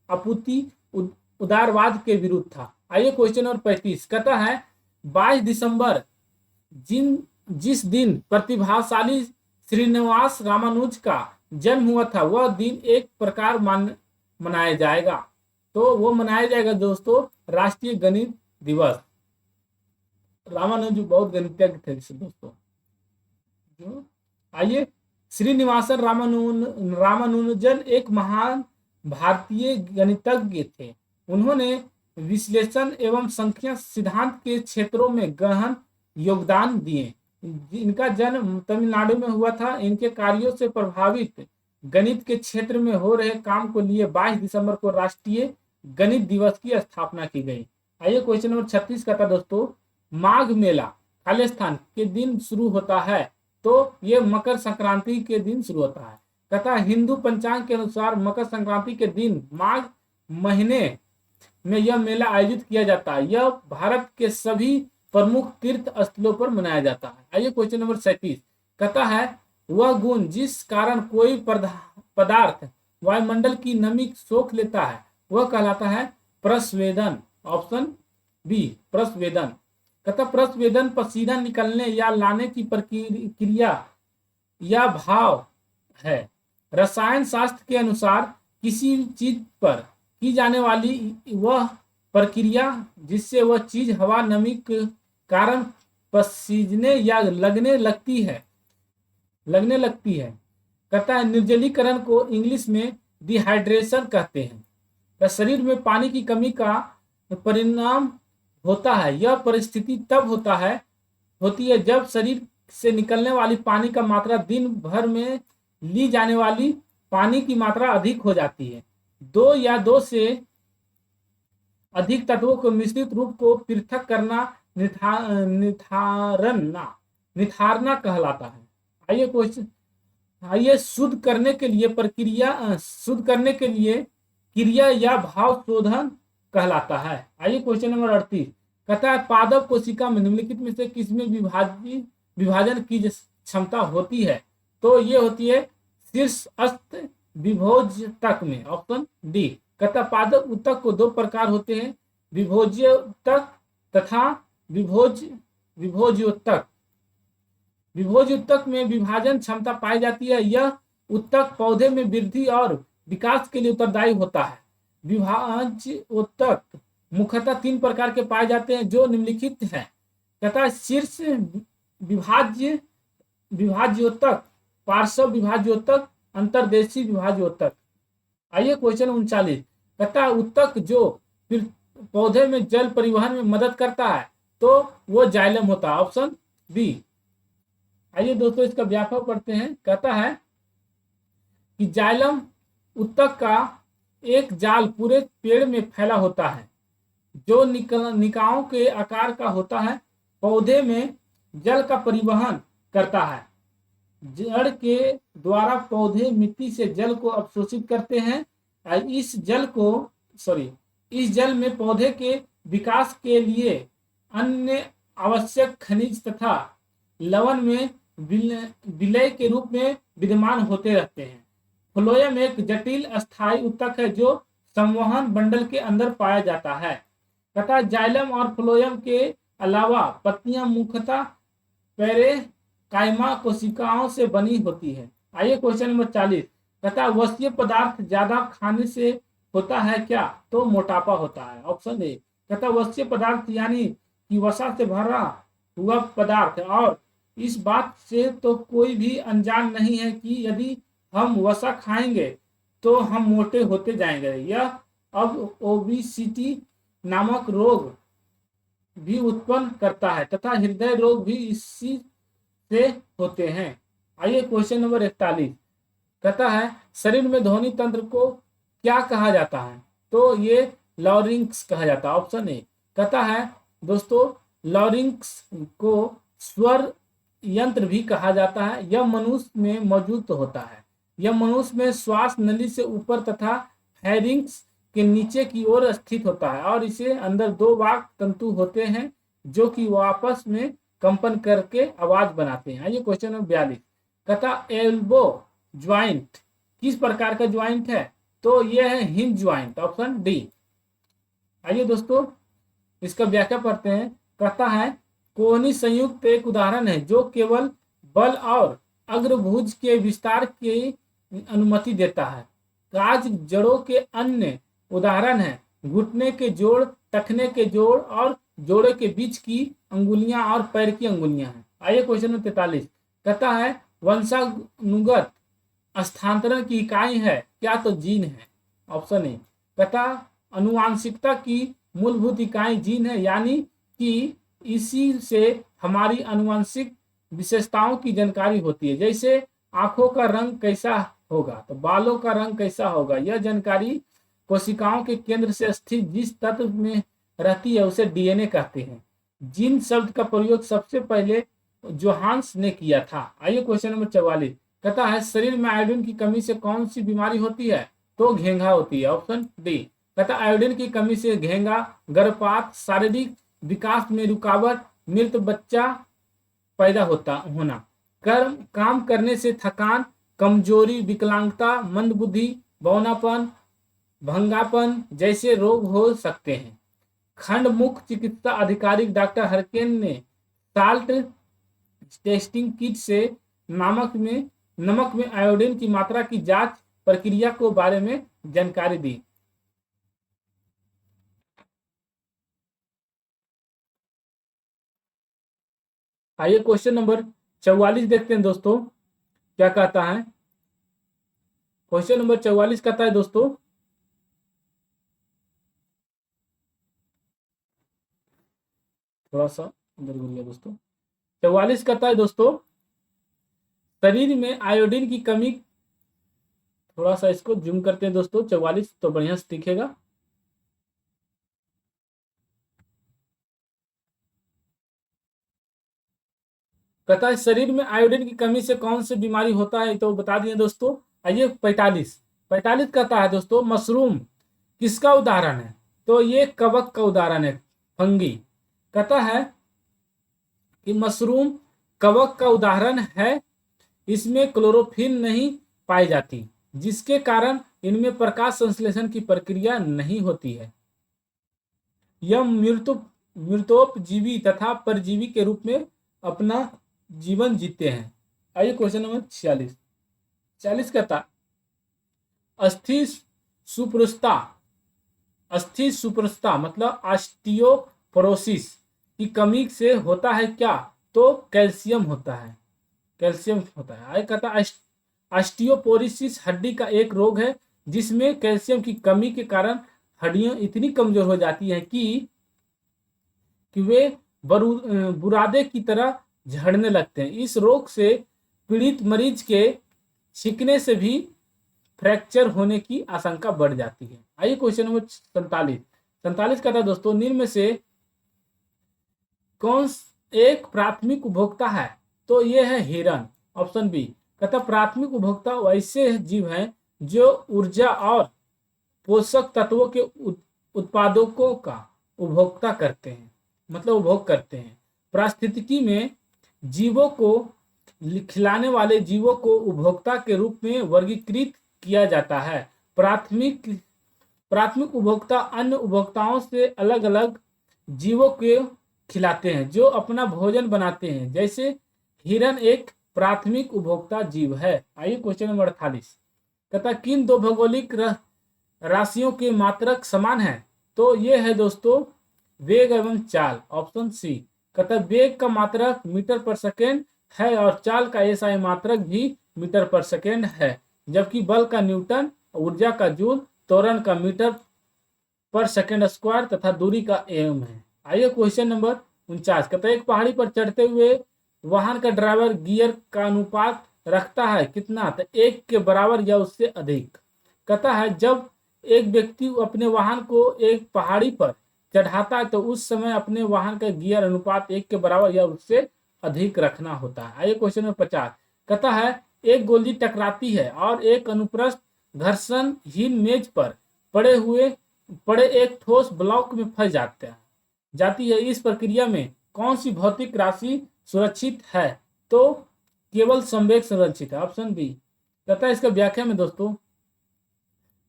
आपूर्ति उदारवाद के विरुद्ध था। आइए क्वेश्चन नंबर 35 कहता है 22 दिसंबर जिस दिन प्रतिभाशाली श्रीनिवास रामानुज का जन्म हुआ था वह दिन एक प्रकार मनाया जाएगा। तो वो मनाया जाएगा दोस्तों राष्ट्रीय गणित दिवस। रामानुज बहुत गणितज्ञ थे दोस्तों। आइए श्रीनिवासन रामानुजन एक महान भारतीय गणितज्ञ थे। उन्होंने विश्लेषण एवं संख्या सिद्धांत के क्षेत्रों में गहन योगदान दिए। इनका जन्म तमिलनाडु में हुआ था। इनके कार्यों से प्रभावित गणित के क्षेत्र में हो रहे काम को लिए 22 दिसंबर को राष्ट्रीय गणित दिवस की स्थापना की गई। आइए क्वेश्चन नंबर 36 का था दोस्तों, माघ मेला खालिस्तान के दिन शुरू होता है, तो ये मकर संक्रांति के दिन शुरू होता है। कहता हिंदू पंचांग के अनुसार मकर संक्रांति के दिन माघ महीने में यह मेला आयोजित किया जाता है। यह भारत के सभी प्रमुख तीर्थ स्थलों पर मनाया जाता है। आइए क्वेश्चन नंबर 37 कहता है, वह गुण जिस कारण कोई पदार्थ वायुमंडल की नमी सोख लेता है वह कहलाता है प्रस्वेदन। Option B प्रस्वेदन। कहता प्रस्वेदन पसीना निकलने या लाने की प्रक्रिया या भाव है। रसायन शास्त्र के अनुसार किसी चीज पर की जाने वाली वह प्रक्रिया जिससे वह चीज हवा नमी के कारण पसीजने या लगने लगती है। कहता है निर्जलीकरण को इंग्लिश में डिहाइड्रेशन कहते हैं। तो शरीर में पानी की कमी का परिणाम होता है। यह परिस्थिति तब होती है जब शरीर से निकलने वाली पानी का मात्रा दिन भर में ली जाने वाली पानी की मात्रा अधिक हो जाती है। दो या दो से अधिक तत्वों को मिश्रित रूप को पृथक करना निथारना कहलाता है। आइए शुद्ध करने के लिए क्रिया या भाव शोधन कहलाता है। आइए क्वेश्चन नंबर 38 कहता है, पादप कोशिका में निम्नलिखित में से किसमें विभाजन की क्षमता होती है? तो ये होती है शीर्षस्थ विभोजतक में। Option D. कहता पादप ऊतक को दो प्रकार होते हैं, विभोज्योतक तथा विभोज्योतक। विभोज्योतक में विभाजन क्षमता पाई जाती है। यह ऊतक पौधे में वृद्धि और विकास के लिए उत्तरदायी होता है। विभाज्योतक मुख्यतः 3 प्रकार के पाए जाते हैं जो निम्नलिखित हैं। कहता है शीर्ष विभाज्योतक, पार्श्व विभाज्योतक, अंतर्देशीय विभाज्योतक। आइए क्वेश्चन 39 कहता है ऊतक जो पौधे में जल परिवहन में मदद करता है तो वो जाइलम होता है। Option B. आइए दोस्तों इसका व्याख्या पढ़ते हैं। कहता है कि जाइलम ऊतक का एक जाल पूरे पेड़ में फैला होता है जो निकायों के आकार का होता है। पौधे में जल का परिवहन करता है। जड़ के द्वारा पौधे मिट्टी से जल को अवशोषित करते हैं। इस जल में पौधे के विकास के लिए अन्य आवश्यक खनिज तथा लवण में विलय के रूप में विद्यमान होते रहते हैं। फ्लोएम एक जटिल अस्थायी ऊतक है जो संवहन बंडल के अंदर पाया जाता है। तथा जाइलम और फ्लोएम के अलावा पत्तियां मुख्यतः पैरेकाइमा कोशिकाओं से बनी होती है। आइए क्वेश्चन नंबर 40 कहता वसीय पदार्थ ज्यादा खाने से होता है क्या? तो मोटापा होता है। Option A. कहता वसीय पदार्थ यानी कि वसा से भरा हुआ पदार्थ, और इस बात से तो कोई भी अनजान नहीं है कि यदि हम वसा खाएंगे तो हम मोटे होते जाएंगे। यह अब ओबेसिटी नामक रोग भी उत्पन्न करता है तथा हृदय रोग भी इसी से होते हैं। आइए क्वेश्चन नंबर 41 कहता है शरीर में ध्वनि तंत्र को क्या कहा जाता है? तो ये लॉरिंक्स कहा जाता है। Option A. कहता है दोस्तों लॉरिंक्स को स्वर यंत्र भी कहा जाता है। यह मनुष्य में मौजूद होता है। यह मनुष्य में श्वास नली से ऊपर तथा फेरिंक्स के नीचे की ओर स्थित होता है और इसे अंदर 2 वाक तंतु होते हैं जो कि आपस में कंपन करके आवाज बनाते हैं। आइए क्वेश्चन नंबर 42 कहता एल्बो ज्वाइंट किस प्रकार का ज्वाइंट है? तो यह है हिंज ज्वाइंट। Option D. आइए दोस्तों इसका व्याख्या पढ़ते हैं। कहता है कोहनी संयुक्त एक उदाहरण है जो केवल बल और अग्रभुज के विस्तार की अनुमति देता है। काज जड़ों के अन्य उदाहरण है घुटने के जोड़, टखने के जोड़ और जोड़े के बीच की अंगुलियां और पैर की अंगुलियां हैं। आइए क्वेश्चन नंबर 43 कहता है वंशानुगत स्थानांतरण की इकाई है क्या? तो जीन है। Option A. कहता अनुवांशिकता की मूलभूत इकाई जीन है, यानी कि इसी से हमारी अनुवांशिक विशेषताओं की जानकारी होती है। जैसे आंखों का रंग कैसा होगा, तो बालों का रंग कैसा होगा, यह जानकारी कोशिकाओं के केंद्र से स्थित जिस तत्व में रहती है उसे डीएनए कहते हैं। जीन शब्द का प्रयोग सबसे पहले जोहान्स ने किया था। आइए क्वेश्चन नंबर 44 कहता है शरीर में आयोडीन की कमी से कौन सी बीमारी होती है? तो घेंघा होती है। Option D. कहता आयोडीन की कमी से घेंघा, गर्भपात, शारीरिक विकास में रुकावट, मृत बच्चा पैदा होना, काम करने से थकान, कमजोरी, विकलांगता, मंदबुद्धि, बौनापन, भंगापन जैसे रोग हो सकते हैं। खंड मुख्य चिकित्सा अधिकारी डॉक्टर हरकेन ने साल्ट टेस्टिंग किट से नमक में आयोडीन की मात्रा की जांच प्रक्रिया को बारे में जानकारी दी। आइए क्वेश्चन नंबर 44 देखते हैं दोस्तों क्या कहता है। क्वेश्चन नंबर 44 कहता है दोस्तों, थोड़ा सा अंदर घुस गया दोस्तों। 44 कहता है दोस्तों, शरीर में आयोडीन की कमी, थोड़ा सा इसको जूम करते हैं दोस्तों, 44 तो बढ़िया से दिखेगा। कहता है शरीर में आयोडीन की कमी से कौन सी बीमारी होता है, तो बता दिए दोस्तों। आइए 45 कहता है दोस्तों, मशरूम किसका उदाहरण है? तो ये कवक का उदाहरण है, फंगी। कहता है कि मशरूम कवक का उदाहरण है, इसमें क्लोरोफिल नहीं पाई जाती, जिसके कारण इनमें प्रकाश संश्लेषण की प्रक्रिया नहीं होती है। यह मृतोपजीवी तथा परजीवी के रूप में अपना जीवन जीते हैं। आइए क्वेश्चन नंबर 46 कहता अस्थि सुपरुषता मतलब ऑस्टियोपोरोसिस की कमी से होता है क्या? तो कैल्शियम होता है। आइए कहता ऑस्टियोपोरोसिस हड्डी का एक रोग है जिसमें कैल्शियम की कमी के कारण हड्डियां इतनी कमजोर हो जाती हैं कि वे बुरादे की तरह झड़ने लगते हैं। इस रोग से पीड़ित मरीज के छिकने से भी फ्रैक्चर होने की आशंका बढ़ जाती है। आइए क्वेश्चन नंबर 47 कहता है दोस्तों, निम्न में से कौन एक प्राथमिक उपभोक्ता है? तो ये है हिरण। Option B. कहता प्राथमिक उपभोक्ता वैसे जीव हैं जो ऊर्जा और पोषक तत्वों के उत्पादकों का उपभोग करते हैं। पारिस्थितिकी में जीवों को खिलाने वाले जीवों को उपभोक्ता के रूप में वर्गीकृत किया जाता है। प्राथमिक उपभोक्ता अन्य उपभोक्ताओं से अलग अलग जीवों को खिलाते हैं जो अपना भोजन बनाते हैं। जैसे हिरण एक प्राथमिक उपभोक्ता जीव है। आइए क्वेश्चन नंबर 48 कहता किन दो भौगोलिक राशियों के मात्रक समान है? तो ये है दोस्तों वेग एवं चाल। Option C. कहता वेग का मात्रक मीटर पर सेकेंड है और चाल का एसआई मात्रक भी मीटर पर सेकेंड है, जबकि बल का न्यूटन, ऊर्जा का जूल, त्वरण का मीटर पर सेकेंड स्क्वायर तथा दूरी का एम है। आइए क्वेश्चन नंबर 49 कहता एक पहाड़ी पर चढ़ते हुए वाहन का ड्राइवर गियर का अनुपात रखता है कितना? तो 1 के बराबर या उससे अधिक। कहता है जब एक व्यक्ति अपने वाहन को एक पहाड़ी पर चढ़ाता है तो उस समय अपने वाहन का गियर अनुपात 1 के बराबर या उससे अधिक रखना होता है। आइए क्वेश्चन नंबर 50 कहता है एक गोली टकराती है और एक अनुप्रस्थ घर्षणहीन मेज पर पड़े एक ठोस ब्लॉक में फंस जाती है। इस प्रक्रिया में कौन सी भौतिक राशि सुरक्षित है? तो केवल संवेग सुरक्षित है। Option B. कहता है इसका व्याख्या में दोस्तों,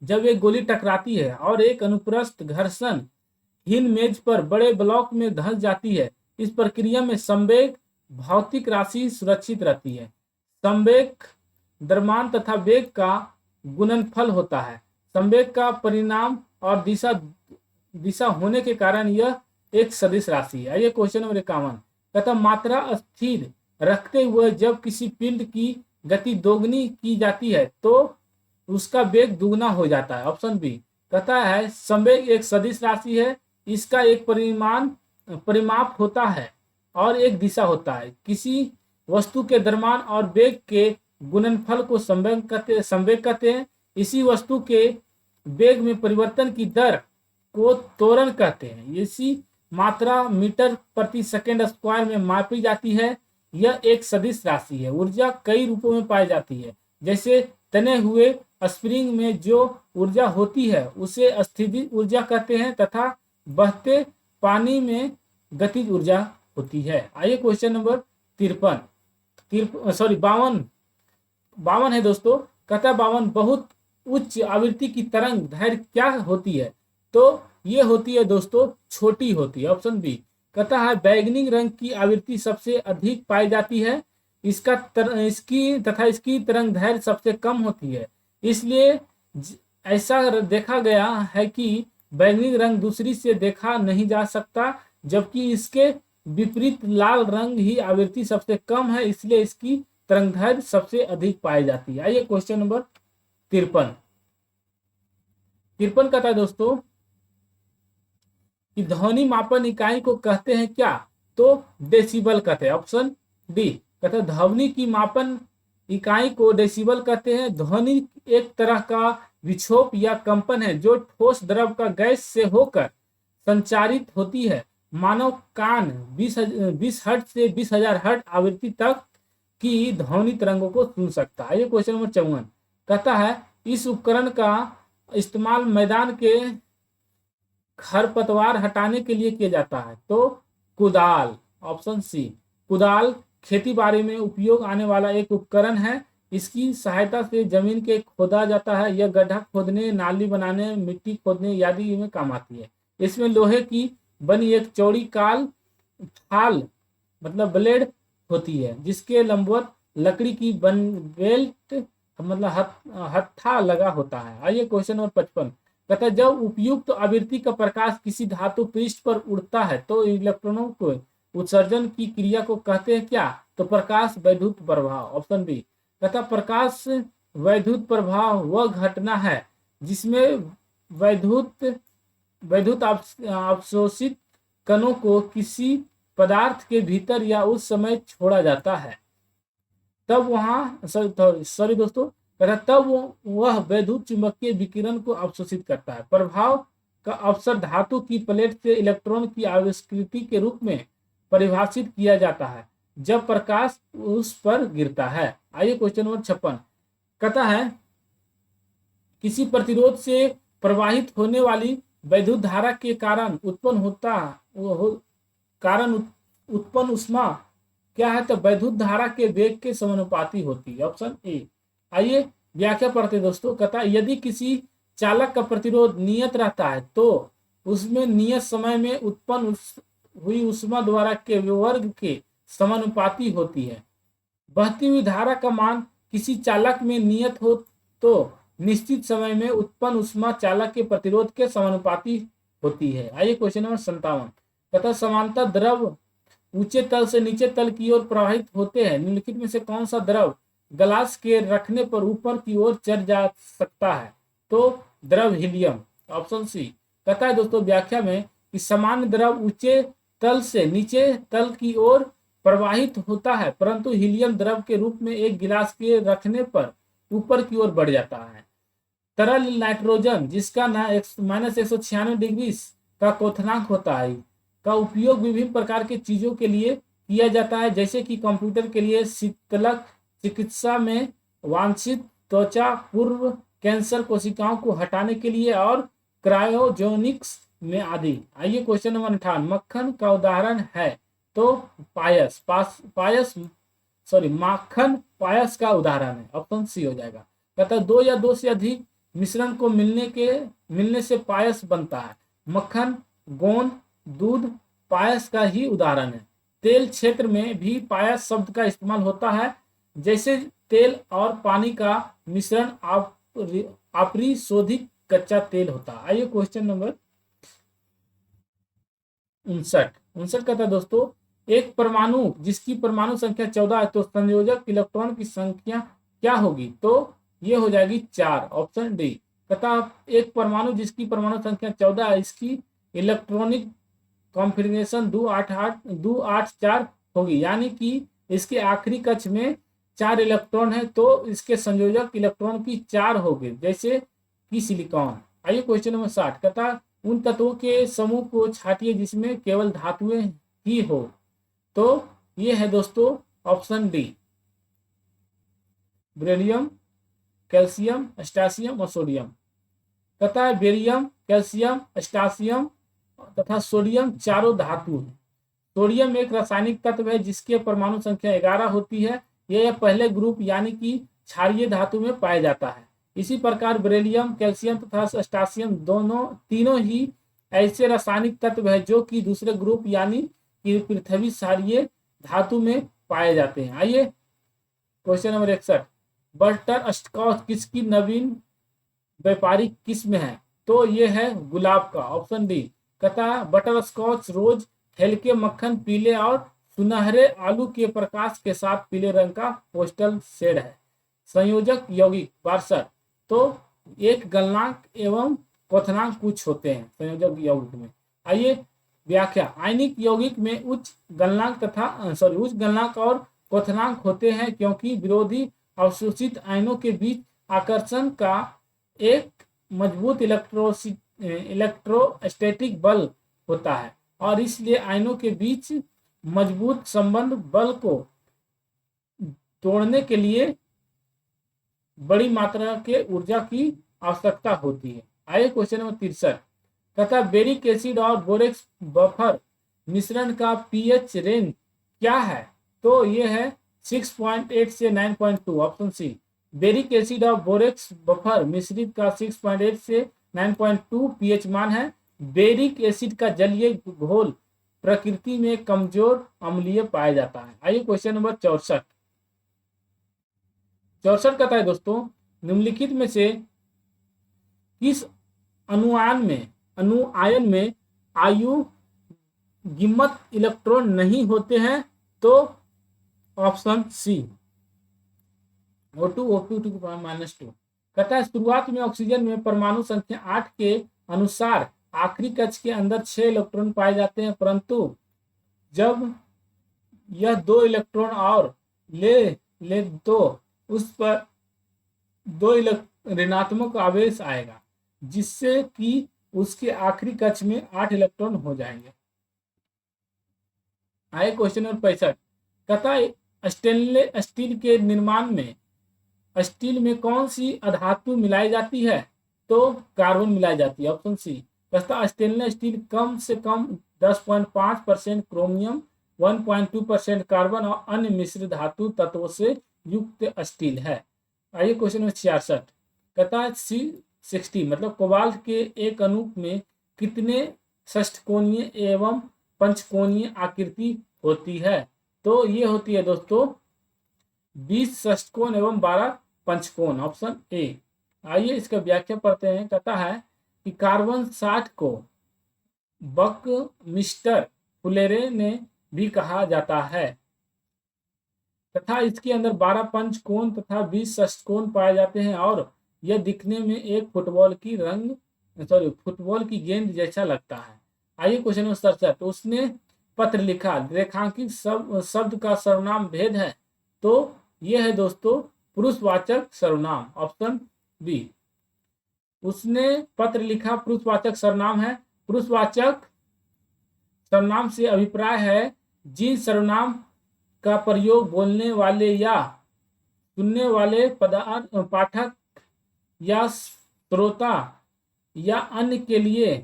जब एक गोली टकराती है और एक अनुप्रस्थ घर्षणहीन मेज पर बड़े ब्लॉक में धंस जाती है, इस प्रक्रिया में संवेग भौतिक राशि सुरक्षित रहती है। संवेग द्रव्यमान तथा वेग का गुणनफल होता है। संवेग का परिणाम और दिशा होने के कारण यह एक सदिश राशि है। आइए क्वेश्चन नंबर 51 कहता मात्रा स्थिर रखते हुए जब किसी पिंड की गति दोगुनी की जाती है तो उसका वेग दुगना हो जाता है। Option B. कहता है संवेग एक सदिश राशि है, इसका एक परिमाप होता है और एक दिशा होता है। किसी वस्तु के द्रव्यमान और वेग के गुणनफल को संवेग कहते हैं। इसी वस्तु के वेग में परिवर्तन की दर को त्वरण कहते हैं। इसी मात्रा मीटर प्रति सेकंड स्क्वायर में मापी जाती है। यह एक सदिश राशि है। ऊर्जा कई रूपों में पाई जाती है, जैसे तने हुए स्प्रिंग में जो ऊर्जा होती है उसे स्थितिज ऊर्जा कहते हैं, तथा बहते पानी में गतिज ऊर्जा होती है। आइए क्वेश्चन नंबर 52 है दोस्तों। कहता 52 बहुत उच्च आवृत्ति की तरंग दैर्घ्य क्या होती है? तो ये होती है दोस्तों छोटी होती है, ऑप्शन बी। कहता है बैगनी रंग की आवृत्ति सबसे अधिक पाई जाती है, इसकी तरंग दैर्घ्य सबसे कम होती है। इसलिए ऐसा देखा गया है कि बैगनी रंग दूसरी से देखा नहीं जा सकता, जबकि इसके विपरीत लाल रंग ही आवृत्ति सबसे कम है, इसलिए इसकी तरंग दैर्घ्य सबसे अधिक पाई जाती है। आइए क्वेश्चन नंबर 53 कहता है दोस्तों कि ध्वनि मापन इकाई को कहते हैं क्या? तो डेसिबल कहते हैं, ऑप्शन डी। कहते हैं ध्वनि की मापन इकाई को डेसिबल कहते हैं। ध्वनि एक तरह का विक्षोभ या कंपन है जो ठोस द्रव का गैस से होकर संचारित होती है। मानव कान 20 हर्ट्ज से 20,000 हर्ट्ज आवृत्ति तक की ध्वनि तरंगों को सुन सकता है। ये क्वेश्चन नंबर 54 कहता है इस उपकरण का इस्तेमाल मैदान के खरपतवार हटाने के लिए किया जाता है। तो कुदाल, ऑप्शन सी। कुदाल खेती बाड़ी में उपयोग आने वाला एक उपकरण है। इसकी सहायता से जमीन के खोदा जाता है। यह गड्ढा खोदने, नाली बनाने, मिट्टी खोदने आदि में काम आती है। इसमें लोहे की बनी एक चौड़ी फाल मतलब ब्लेड होती है, जिसके लंबवत लकड़ी की बेल्ट मतलब हत्था लगा होता है। आइए क्वेश्चन नंबर 55 कहता है जब उपयुक्त आवृत्ति का प्रकाश किसी धातु पृष्ठ पर उड़ता है तो इलेक्ट्रॉनों को उत्सर्जन की क्रिया को कहते हैं क्या? तो प्रकाश वैद्युत प्रभाव, ऑप्शन बी। कहता प्रकाश वैद्युत प्रभाव वह घटना है जिसमें वैद्युत अवशोषित कणों को किसी पदार्थ के भीतर या उस समय छोड़ा जाता है। तब वह वैद्युत चुंबकीय विकिरण को अवशोषित करता है। प्रभाव का अवसर धातु की प्लेट से इलेक्ट्रॉन की आविष्कृति के रूप में परिभाषित किया जाता है जब प्रकाश उस पर गिरता है। आइए क्वेश्चन नंबर 56 कहता है किसी प्रतिरोध से प्रवाहित होने वाली वैद्युत धारा के कारण उत्पन्न ऊष्मा क्या है? तो वैद्युत धारा के वेग के समानुपाती होती है, ऑप्शन ए। आइए व्याख्या पढ़ते दोस्तों। कहता है यदि किसी चालक का प्रतिरोध नियत रहता है तो उसमें नियत समय में उत्पन्न हुई ऊष्मा द्वारा के वर्ग के समानुपाती होती है। बहती हुई धारा का मान किसी चालक में नियत हो तो निश्चित समय में उत्पन्न ऊष्मा चालक के प्रतिरोध के समानुपाती होती है। आइए क्वेश्चन नंबर 57 कहता समांतर द्रव ऊंचे तल से नीचे तल की ओर प्रवाहित होते हैं। निम्नलिखित में से कौन सा द्रव ग्लास के रखने पर ऊपर की ओर चढ़ जा सकता है? तो द्रव हीलियम, ऑप्शन सी। कहता है दोस्तों व्याख्या में कि सामान्य द्रव ऊंचे तल से नीचे तल की ओर प्रवाहित होता है, परंतु हीलियम द्रव के रूप में एक गिलास के रखने पर ऊपर की ओर बढ़ जाता है। तरल नाइट्रोजन जिसका -196 डिग्री का क्वथनांक होता है का उपयोग विभिन्न प्रकार के चीजों के लिए किया जाता है, जैसे कि कंप्यूटर के लिए, शीतलक, चिकित्सा में वांछित त्वचा पूर्व कैंसर कोशिकाओं को हटाने के लिए और क्रायोजेनिक्स में आदि। आइए क्वेश्चन नंबर 58 मक्खन का उदाहरण है। तो माखन पायस का उदाहरण है, ऑप्शन सी हो जाएगा। कहता है 2 या 2 से अधिक मिश्रण को मिलने से पायस बनता है। मक्खन, गोंद, दूध पायस का ही उदाहरण है। तेल क्षेत्र में भी पायस शब्द का इस्तेमाल होता है, जैसे तेल और पानी का मिश्रण अपरिशोधित कच्चा तेल होता है। आइए क्वेश्चन नंबर 59 कहता है दोस्तों एक परमाणु जिसकी परमाणु संख्या 14 है तो संयोजक इलेक्ट्रॉन की संख्या क्या होगी? तो ये हो जाएगी 4, ऑप्शन डी। कहता एक परमाणु जिसकी परमाणु संख्या 14 है इसकी इलेक्ट्रॉनिक कॉन्फ़िगरेशन 284 होगी, यानी कि इसके आखिरी कक्ष में 4 इलेक्ट्रॉन है तो इसके संयोजक इलेक्ट्रॉन की 4 होगी, जैसे कि सिलिकॉन। आइए क्वेश्चन नंबर 60 कहता उन तत्वों के समूह को छाटिए जिसमें केवल धातुएं ही हो। तो ये है दोस्तों ऑप्शन डी, बेरिलियम, कैल्शियम, एस्टासियम और सोडियम। कहता है बेरियम, कैल्शियम, एस्टासियम तथा सोडियम चारों धातु हैं। सोडियम एक रासायनिक तत्व है जिसके परमाणु संख्या 11 होती है। यह पहले ग्रुप यानी कि क्षारीय धातु में पाया जाता है। इसी प्रकार बेरिलियम, कैल्शियम तथा एस्टासियम तीनों ही ऐसे रासायनिक तत्व है जो कि दूसरे ग्रुप यानी कि पृथ्वी क्षारीय धातु में पाए जाते हैं। आइए क्वेश्चन नंबर 61 बटर स्कॉच किसकी नवीन व्यापारिक किस्म है। तो ये है गुलाब का, ऑप्शन डी। कहता बटर स्कॉच रोज हल्के मक्खन, पीले और सुनहरे आलू के प्रकाश के साथ पीले रंग का पोस्टल शेड है। संयोजक यौगिक 62। तो एक गलनांक एवं क्वथनांक कुछ होते हैं संयोजक यौगिक में। आइए व्याख्या, आयनिक यौगिक में उच्च गलनांक और क्वथनांक होते हैं क्योंकि विरोधी अवशोषित आयनों के बीच आकर्षण का एक मजबूत इलेक्ट्रोस्टैटिक बल होता है और इसलिए आयनों के बीच मजबूत संबंध बल को तोड़ने के लिए बड़ी मात्रा के ऊर्जा की आवश्यकता होती है। आइए क्वेश्चन नंबर 63 कहता बेरिक एसिड और बोरेक्स बफर मिश्रण का पीएच रेंज क्या है। तो ये है 6.8 से 9.2, ऑप्शन सी। बेरिक एसिड और बोरेक्स बफर मिश्रित का 6.8 से 9.2 पीएच मान है। बेरिक एसिड का जलीय घोल प्रकृति में कमजोर अम्लीय पाया जाता है। आइए क्वेश्चन नंबर 64 कहता है दोस्तों निम्नलिखित में से किस अनुआयन में आयुगिमत इलेक्ट्रॉन नहीं होते हैं। तो ऑप्शन सी O2 2 कहता है शुरुआत में ऑक्सीजन में परमाणु संख्या 8 के अनुसार आखिरी कक्ष के अंदर 6 इलेक्ट्रॉन पाए जाते हैं, परंतु जब यह 2 इलेक्ट्रॉन और ले तो उस पर 2 ऋणात्मक आवेश आएगा जिससे कि उसके आखिरी कक्ष में 8 इलेक्ट्रॉन हो जाएंगे। आए क्वेश्चन नंबर 65 कहता है स्टेनलेस स्टील के निर्माण में स्टील में कौन सी अधातु मिलाई जाती है। तो कार्बन मिलाई जाती है, ऑप्शन सी। कहता स्टेनलेस स्टील कम से कम 10.5% क्रोमियम, 1.2% कार्बन और अन्य मिश्र धातु तत्वों से युक्त स्टील है। आइए क्वेश्चन नंबर 66 कहता है C60 मतलब कोबाल्ट के एक अणु में कितने षष्ठकोणीय एवं पंचकोणीय आकृति होती है। तो ये होती है दोस्तों 20 षष्ठकोण एवं 12 पंचकोण, ऑप्शन ए। आइए इसका व्याख्या पढ़ते हैं। कहता है कि कार्बन 60 को बकमिस्टर फुलेरे ने भी कहा जाता है तथा इसके अंदर 12 पंचकोण तथा 20 षष्ठकोण पाए जाते हैं और यह दिखने में एक फुटबॉल की गेंद जैसा लगता है। आइए क्वेश्चन नंबर 67 उसने पत्र लिखा रेखांकित शब्द का सर्वनाम भेद है। तो यह है दोस्तों पुरुषवाचक सर्वनाम, ऑप्शन बी। उसने पत्र लिखा पुरुषवाचक सर्वनाम है। पुरुषवाचक सर्वनाम से अभिप्राय है जिन सर्वनाम का प्रयोग बोलने वाले या सुनने वाले पाठक या श्रोता या अन्य के लिए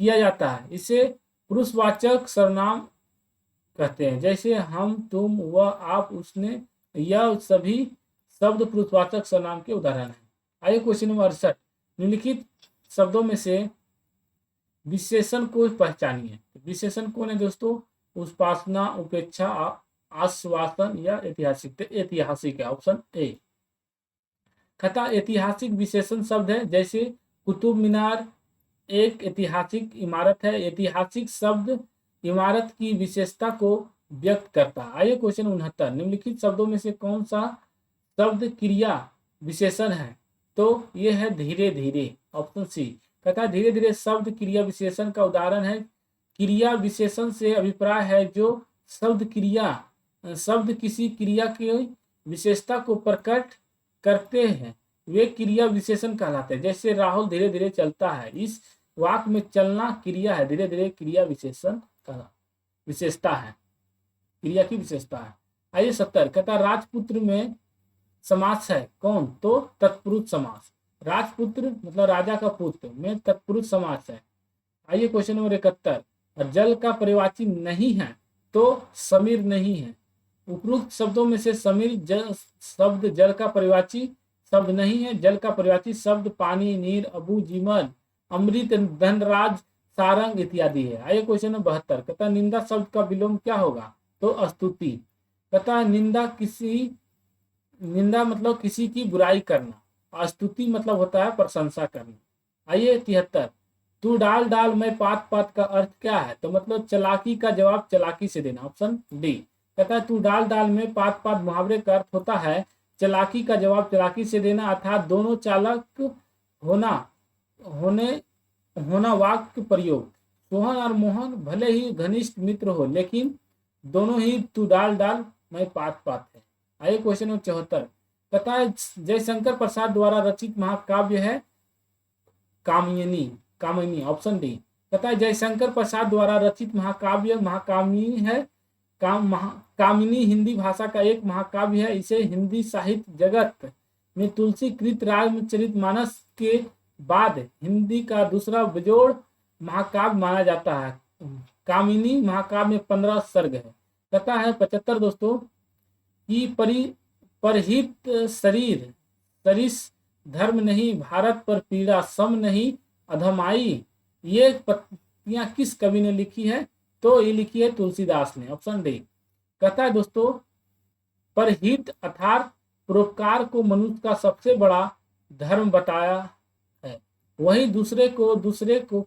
किया जाता है, इसे पुरुषवाचक सर्वनाम कहते हैं। जैसे हम, तुम, वह, आप, उसने, यह सभी शब्द पुरुषवाचक सर्वनाम के उदाहरण हैं। आइए क्वेश्चन नंबर 68 निम्नलिखित शब्दों में से विशेषण को पहचानिए। विशेषण कौन है दोस्तों? उपासना, उपेक्षा, आश्वासन या ऐतिहासिक। ऐतिहासिक है, ऑप्शन ए। कहता ऐतिहासिक विशेषण शब्द है जैसे कुतुब मीनार एक ऐतिहासिक इमारत है। ऐतिहासिक शब्द इमारत की विशेषता को व्यक्त करता है। आइए क्वेश्चन 69 निम्नलिखित शब्दों में से कौन सा शब्द क्रिया विशेषण है? तो ये है धीरे धीरे, ऑप्शन सी। कहता धीरे धीरे शब्द क्रिया विशेषण का उदाहरण है। क्रिया विशेषण से अभिप्राय है जो शब्द किसी क्रिया की विशेषता को प्रकट करते हैं वे क्रिया विशेषण कहलाते हैं। जैसे राहुल धीरे धीरे चलता है, इस वाक्य में चलना क्रिया है, धीरे धीरे क्रिया विशेषण का विशेषता है, क्रिया की विशेषता है। आइए 70 कहता राजपुत्र में समास है कौन, तो तत्पुरुष समास। राजपुत्र मतलब राजा का पुत्र में तत्पुरुष समास है। आइए क्वेश्चन नंबर 71 जल का परिवाची नहीं है तो समीर नहीं है। उपरोक्त शब्दों में से समीर शब्द जल का परिवाची शब्द नहीं है। जल का परिवाची शब्द पानी, नीर, अबू, जीवन, अमृत, धनराज, सारंग इत्यादि है। आइए क्वेश्चन नंबर 72 कहता निंदा शब्द का विलोम क्या होगा, तो स्तुति। कहता निंदा मतलब किसी की बुराई करना, स्तुति मतलब होता है प्रशंसा करना। आइए 73 तू डाल डाल मैं पात पात का अर्थ क्या है, तो मतलब चालाकी का जवाब चालाकी से देना, ऑप्शन डी। कहता है तू डाल डाल में पात पात मुहावरे का अर्थ होता है चालाकी का जवाब चालाकी से देना, अर्थात दोनों चालक होना वाक्य प्रयोग। सोहन और मोहन भले ही घनिष्ठ मित्र हो लेकिन दोनों ही तू डाल डाल मैं पात पात है। आइए क्वेश्चन नंबर 74 कहता है जयशंकर प्रसाद द्वारा रचित महाकाव्य है कामिनी, ऑप्शन डी। कहता है जयशंकर प्रसाद द्वारा रचित महाकाव्य महाकामिनी है। कामिनी हिंदी भाषा का एक महाकाव्य है। इसे हिंदी साहित्य जगत में तुलसी कृत रामचरितमानस के बाद हिंदी का दूसरा बेजोड़ महाकाव्य माना जाता है। कामिनी महाकाव्य में 15 सर्ग है। कहता है 75 दोस्तों कि परहित शरीर सरिस धर्म नहीं, भारत पर पीड़ा सम नहीं अधमाई, ये पत्तियां किस कवि ने लिखी है, तो ये लिखी है तुलसीदास ने, ऑप्शन डी। कहता है दोस्तों परहित अर्थात परोपकार को मनुष्य का सबसे बड़ा धर्म बताया है, वहीं दूसरे को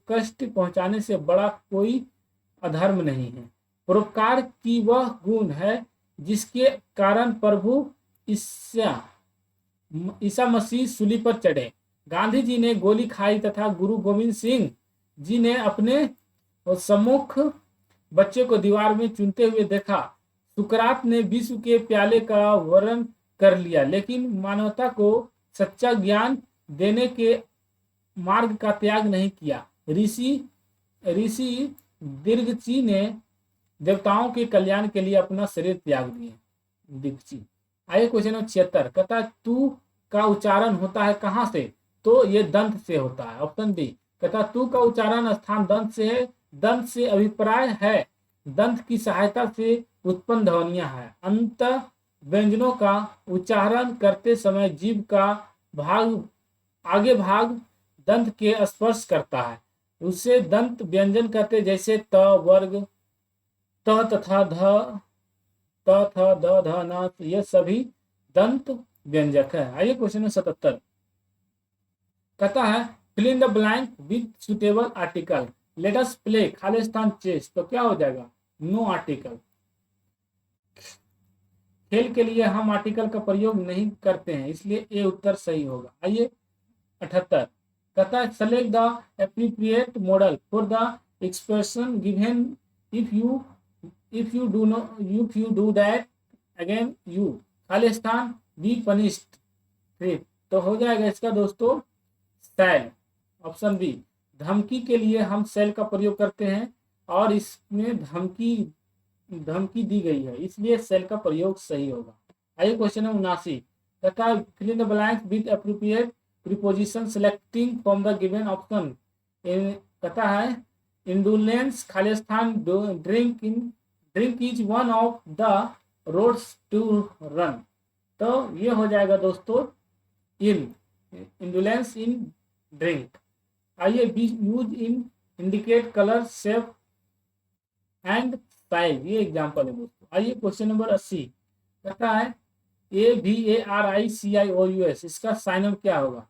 कष्ट पहुंचाने से बड़ा कोई अधर्म नहीं है। परोपकार की वह गुण है जिसके कारण प्रभु ईसा मसीह सूली पर चढ़े। गांधी जी ने गोली खाई तथा गुरु गोविंद सिंह जी ने अपने सम्मुख बच्चे को दीवार में चुनते हुए देखा। सुकरात ने विश्व के प्याले का वर्णन कर लिया लेकिन मानवता को सच्चा ज्ञान देने के मार्ग का त्याग नहीं किया। ऋषि दीर्घची ने देवताओं के कल्याण के लिए अपना शरीर त्याग दिए। दीर्घची। आइए क्वेश्चन नंबर 76 कहता है तू का उच्चारण होता है कहां से, तो ये दंत से होता है, ऑप्शन डी। कहता तू का उच्चारण स्थान दंत से है। दंत से अभिप्राय है दंत की सहायता से उत्पन्न ध्वनियां है। अंत व्यंजनों का उच्चारण करते समय जीभ का आगे भाग दंत के स्पर्श करता है, उससे दंत व्यंजन कहते, जैसे त वर्ग, त तथा ध, त थ द ध न, ये सभी दंत व्यंजक है। आइए क्वेश्चन नंबर 77 कहता है fill in the blank with suitable article, let us play Khalistan chess, तो क्या हो जाएगा, नो आर्टिकल। खेल के लिए हम आर्टिकल का प्रयोग नहीं करते हैं, इसलिए ये उत्तर सही होगा। आइए 78 कहता है select the appropriate model for the expression given if you do that again you Khalistan be punished, फिर तो हो जाएगा इसका दोस्तों सेल, ऑप्शन बी। धमकी के लिए हम सेल का प्रयोग करते हैं और इसमें धमकी दी गई है, इसलिए सेल का प्रयोग सही होगा। आइए क्वेश्चन नंबर 79 कहता है fill in the blanks with appropriate preposition selecting from the given option. कहता है इंडुलेंस खालिस्तान drink is one of the roads to ruin, तो ये हो जाएगा दोस्तों इंडुलेंस इन ड्रिंक। आइए B use in indicate colour shape and size, ये एग्जांपल है दोस्तों। आइए क्वेश्चन नंबर 80 कहता है AVARICIOUS, इसका साइन क्या होगा,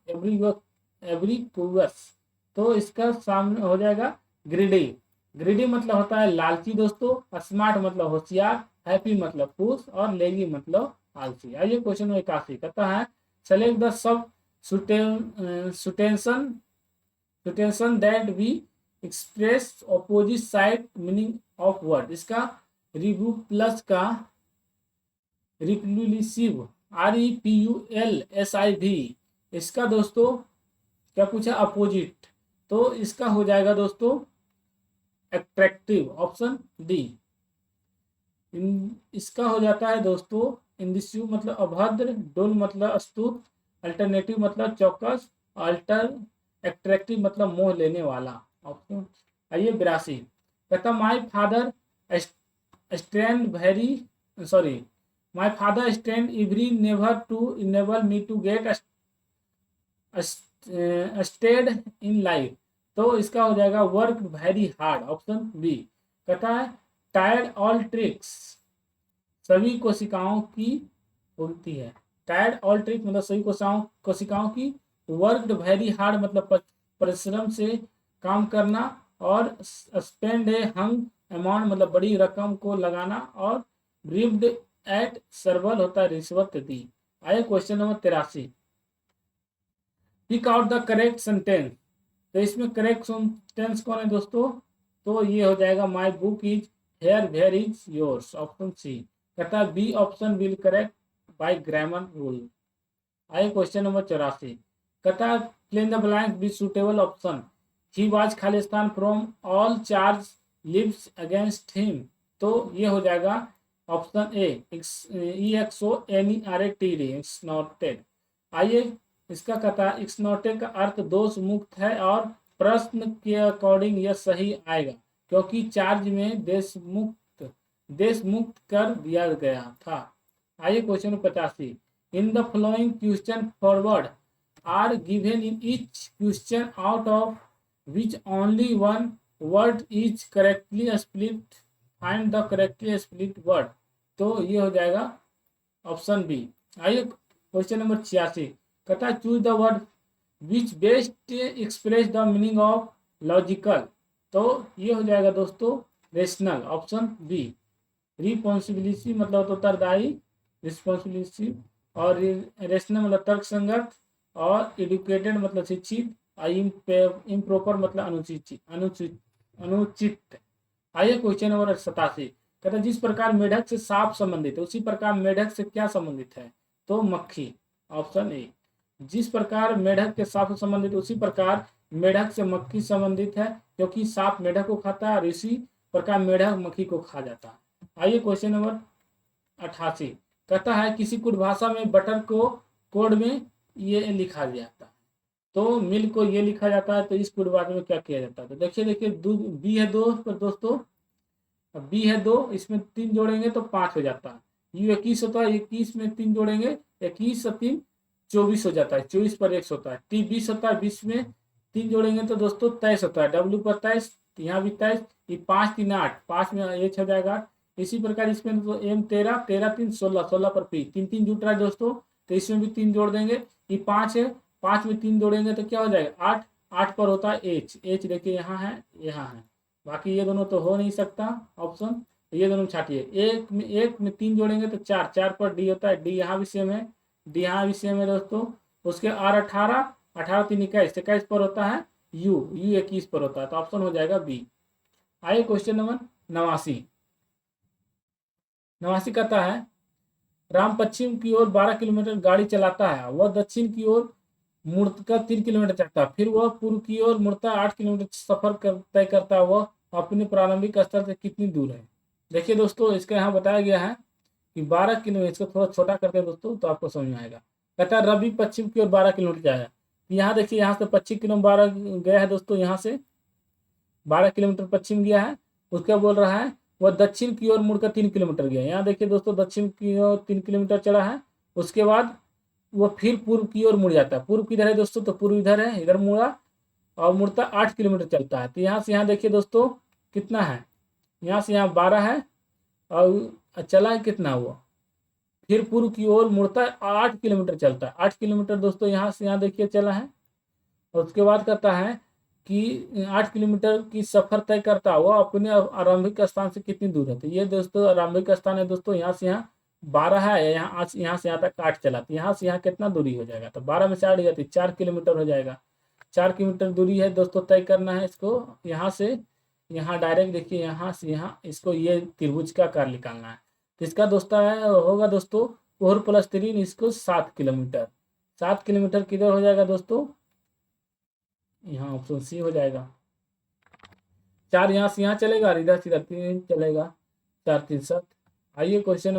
एवरीक्यूअस, तो इसका सामने हो जाएगा ग्रीडी मतलब होता है लालची दोस्तों, स्मार्ट मतलब होशियार, हैप्पी मतलब खुश और लेजी मतलब आलसी। आइए क्वेश्चन नंबर 81 कहता है select the substitution that we express opposite side meaning of word, इसका रिव्यू प्लस का रिप्लुसिव REPULSIV इसका दोस्तों क्या पूछा, अपोजिट, तो इसका हो जाएगा दोस्तों अट्रैक्टिव, ऑप्शन डी। इसका हो जाता है दोस्तों इंडिस्यू मतलब अभद्र, डोल मतलब अस्तुत, अल्टरनेटिव मतलब चौकस, अल्टर एट्रैक्टिव मतलब मोह लेने वाला। ऑप्शन आइए 82। कहता my father stand very sorry my father stand every never to enable me to get stead in life, तो इसका हो जाएगा work very hard, option B. कहता है टायर्ड ऑल ट्रिक्स, सभी कोशिकाओं की होती है, टायर्ड ऑल ट्रिक मतलब सभी कोशिकाओं की, वर्कड वेरी हार्ड मतलब परिश्रम से काम करना, और स्पेंड ए हंग अमाउंट मतलब बड़ी रकम को लगाना, और ब्रीफ्ड एट सर्वल होता है रिश्वत दी। आइए question number 83। Pick out the correct sentence, तो इसमें करेक्ट सेंटेंस कौन है दोस्तों, तो ये हो जाएगा my book is here where is yours, option C. कहता है B option will correct by grammar rule. आइए क्वेश्चन नंबर 84। कहता है plain the blank with suitable option, he was Khalistan from all charge lives against him, तो ये हो जाएगा option A EXONERATED एक्सनॉटेड। आइए इसका कहता है एक्सनॉटेड का अर्थ दोष मुक्त है, और प्रश्न के अकॉर्डिंग यह सही आएगा क्योंकि चार्ज में देश मुक्त कर दिया गया था। आइए question 85। In the following question forward are given in each question out of which only one word is correctly split, find the correctly split word, तो ये हो जाएगा ऑप्शन बी। आइए क्वेश्चन नंबर 86। कहता है choose the word which best express the meaning of logical, तो ये हो जाएगा दोस्तों रेशनल, ऑप्शन बी। रिस्पॉन्सिबिलिटी मतलब उत्तरदायी, रिस्पॉन्सिबिलिटी, और रेशनल मतलब तर्कसंगत, और एडुकेटेड मतलब शिक्षित, और इम्प्रॉपर मतलब अनुचित। आइए क्वेश्चन नंबर 87। कहता है जिस प्रकार मेढक से सांप संबंधित है उसी प्रकार मेढक से क्या संबंधित है, तो मक्खी, ऑप्शन ए। जिस प्रकार मेढक के सांप से संबंधित उसी प्रकार मेढक से मक्खी संबंधित है, क्योंकि सांप मेढक को खाता है और इसी प्रकार मेढक मक्खी को खा जाता है। आइए क्वेश्चन नंबर 88। कहता है किसी कुछ भाषा में बटर को कोड में ये लिखा जाता है, तो मिल्क को ये लिखा जाता है, तो इस कुछ भाषा में क्या किया जाता है, तो देखिए दूध बी है 2 दोस्तों, बी है 2, इसमें 3 जोड़ेंगे तो 5 हो जाता है, यू 21 होता है, 21 में 3 जोड़ेंगे 21 और 3 24 हो जाता है, 24 पर x होता है, टी 20 होता है, 20 में 3 जोड़ेंगे तो दोस्तों 23 होता है, डब्ल्यू पर 23, यहाँ भी 23, ये 5 3 8, 5 में h हो जाएगा। इसी प्रकार इसमें तो एम 13 13 3 16, 16 पर पी 3 3 जुट रहा है दोस्तों, तो इसमें भी 3 जोड़ देंगे, ये 5 है, 5 में 3 जोड़ेंगे तो क्या हो जाएगा 8, 8 पर होता है एच देखिए यहाँ है, बाकी ये दोनों तो हो नहीं सकता ऑप्शन, ये दोनों छाटिए, एक में 3 जोड़ेंगे तो 4, 4 पर डी होता है, डी यहाँ भी सेम है, डी यहाँ भी सेम है दोस्तों। उसके आर 18, 18 3 21, 21 पर होता है यू 21 पर होता है, तो ऑप्शन हो जाएगा बी। आइए क्वेश्चन नंबर 89। कहता है राम पश्चिम की ओर 12 किलोमीटर गाड़ी चलाता है, वह दक्षिण की ओर मुड़कर 3 किलोमीटर चलता है, फिर वह पूर्व की ओर मुड़ता 8 किलोमीटर सफर तय करता है, वह अपने प्रारंभिक स्थल से कितनी दूर है। देखिए दोस्तों इसका यहाँ बताया गया है कि 12 किलोमीटर, इसको थोड़ा छोटा करते हैं दोस्तों तो आपको समझ में आएगा। कहता है रवि पश्चिम की ओर 12 किलोमीटर जाएगा, यहाँ देखिए यहाँ से 25 किलोमीटर 12 गया है दोस्तों, यहाँ से 12 किलोमीटर पश्चिम गया है, उसका बोल रहा है वह दक्षिण की ओर मुड़कर 3 किलोमीटर गया, यहाँ देखिए दोस्तों दक्षिण की ओर 3 किलोमीटर चला है, उसके बाद वो फिर पूर्व की ओर मुड़ जाता है, पूर्व किधर है दोस्तों, तो पूर्व इधर है, इधर मुड़ा और मुड़ता 8 किलोमीटर चलता है, तो यहाँ से यहाँ देखिए दोस्तों कितना है, यहाँ से यहाँ 12 है और चला है कितना हुआ, फिर पूर्व की ओर मुड़ता है 8 किलोमीटर चलता है, 8 किलोमीटर दोस्तों यहाँ से यहाँ देखिए चला है, और उसके बाद कहता है कि 8 किलोमीटर की सफर तय करता हुआ अपने आरंभिक स्थान से कितनी दूर है, तो ये दोस्तों आरंभिक स्थान है दोस्तों, यहाँ से यहाँ 12 है, यहाँ से यहाँ तक 8 चला, तो यहाँ से यहाँ कितना दूरी हो जाएगा, तो 12 में से 8 जाती 4 किलोमीटर हो जाएगा, 4 किलोमीटर दूरी है दोस्तों तय करना है इसको, यहाँ से यहाँ डायरेक्ट देखिए यहाँ से यहाँ इसको ये त्रिभुज का आकार निकालना है, तो इसका दोस्तों होगा दोस्तों 4 + 3 इसको 7 किलोमीटर, 7 किलोमीटर किधर हो जाएगा दोस्तों? यहाँ ऑप्शन सी हो जाएगा। 4 यहाँ से यहाँ चलेगा और इधर से इधर 3 चलेगा, 4 3 7। आइए क्वेश्चन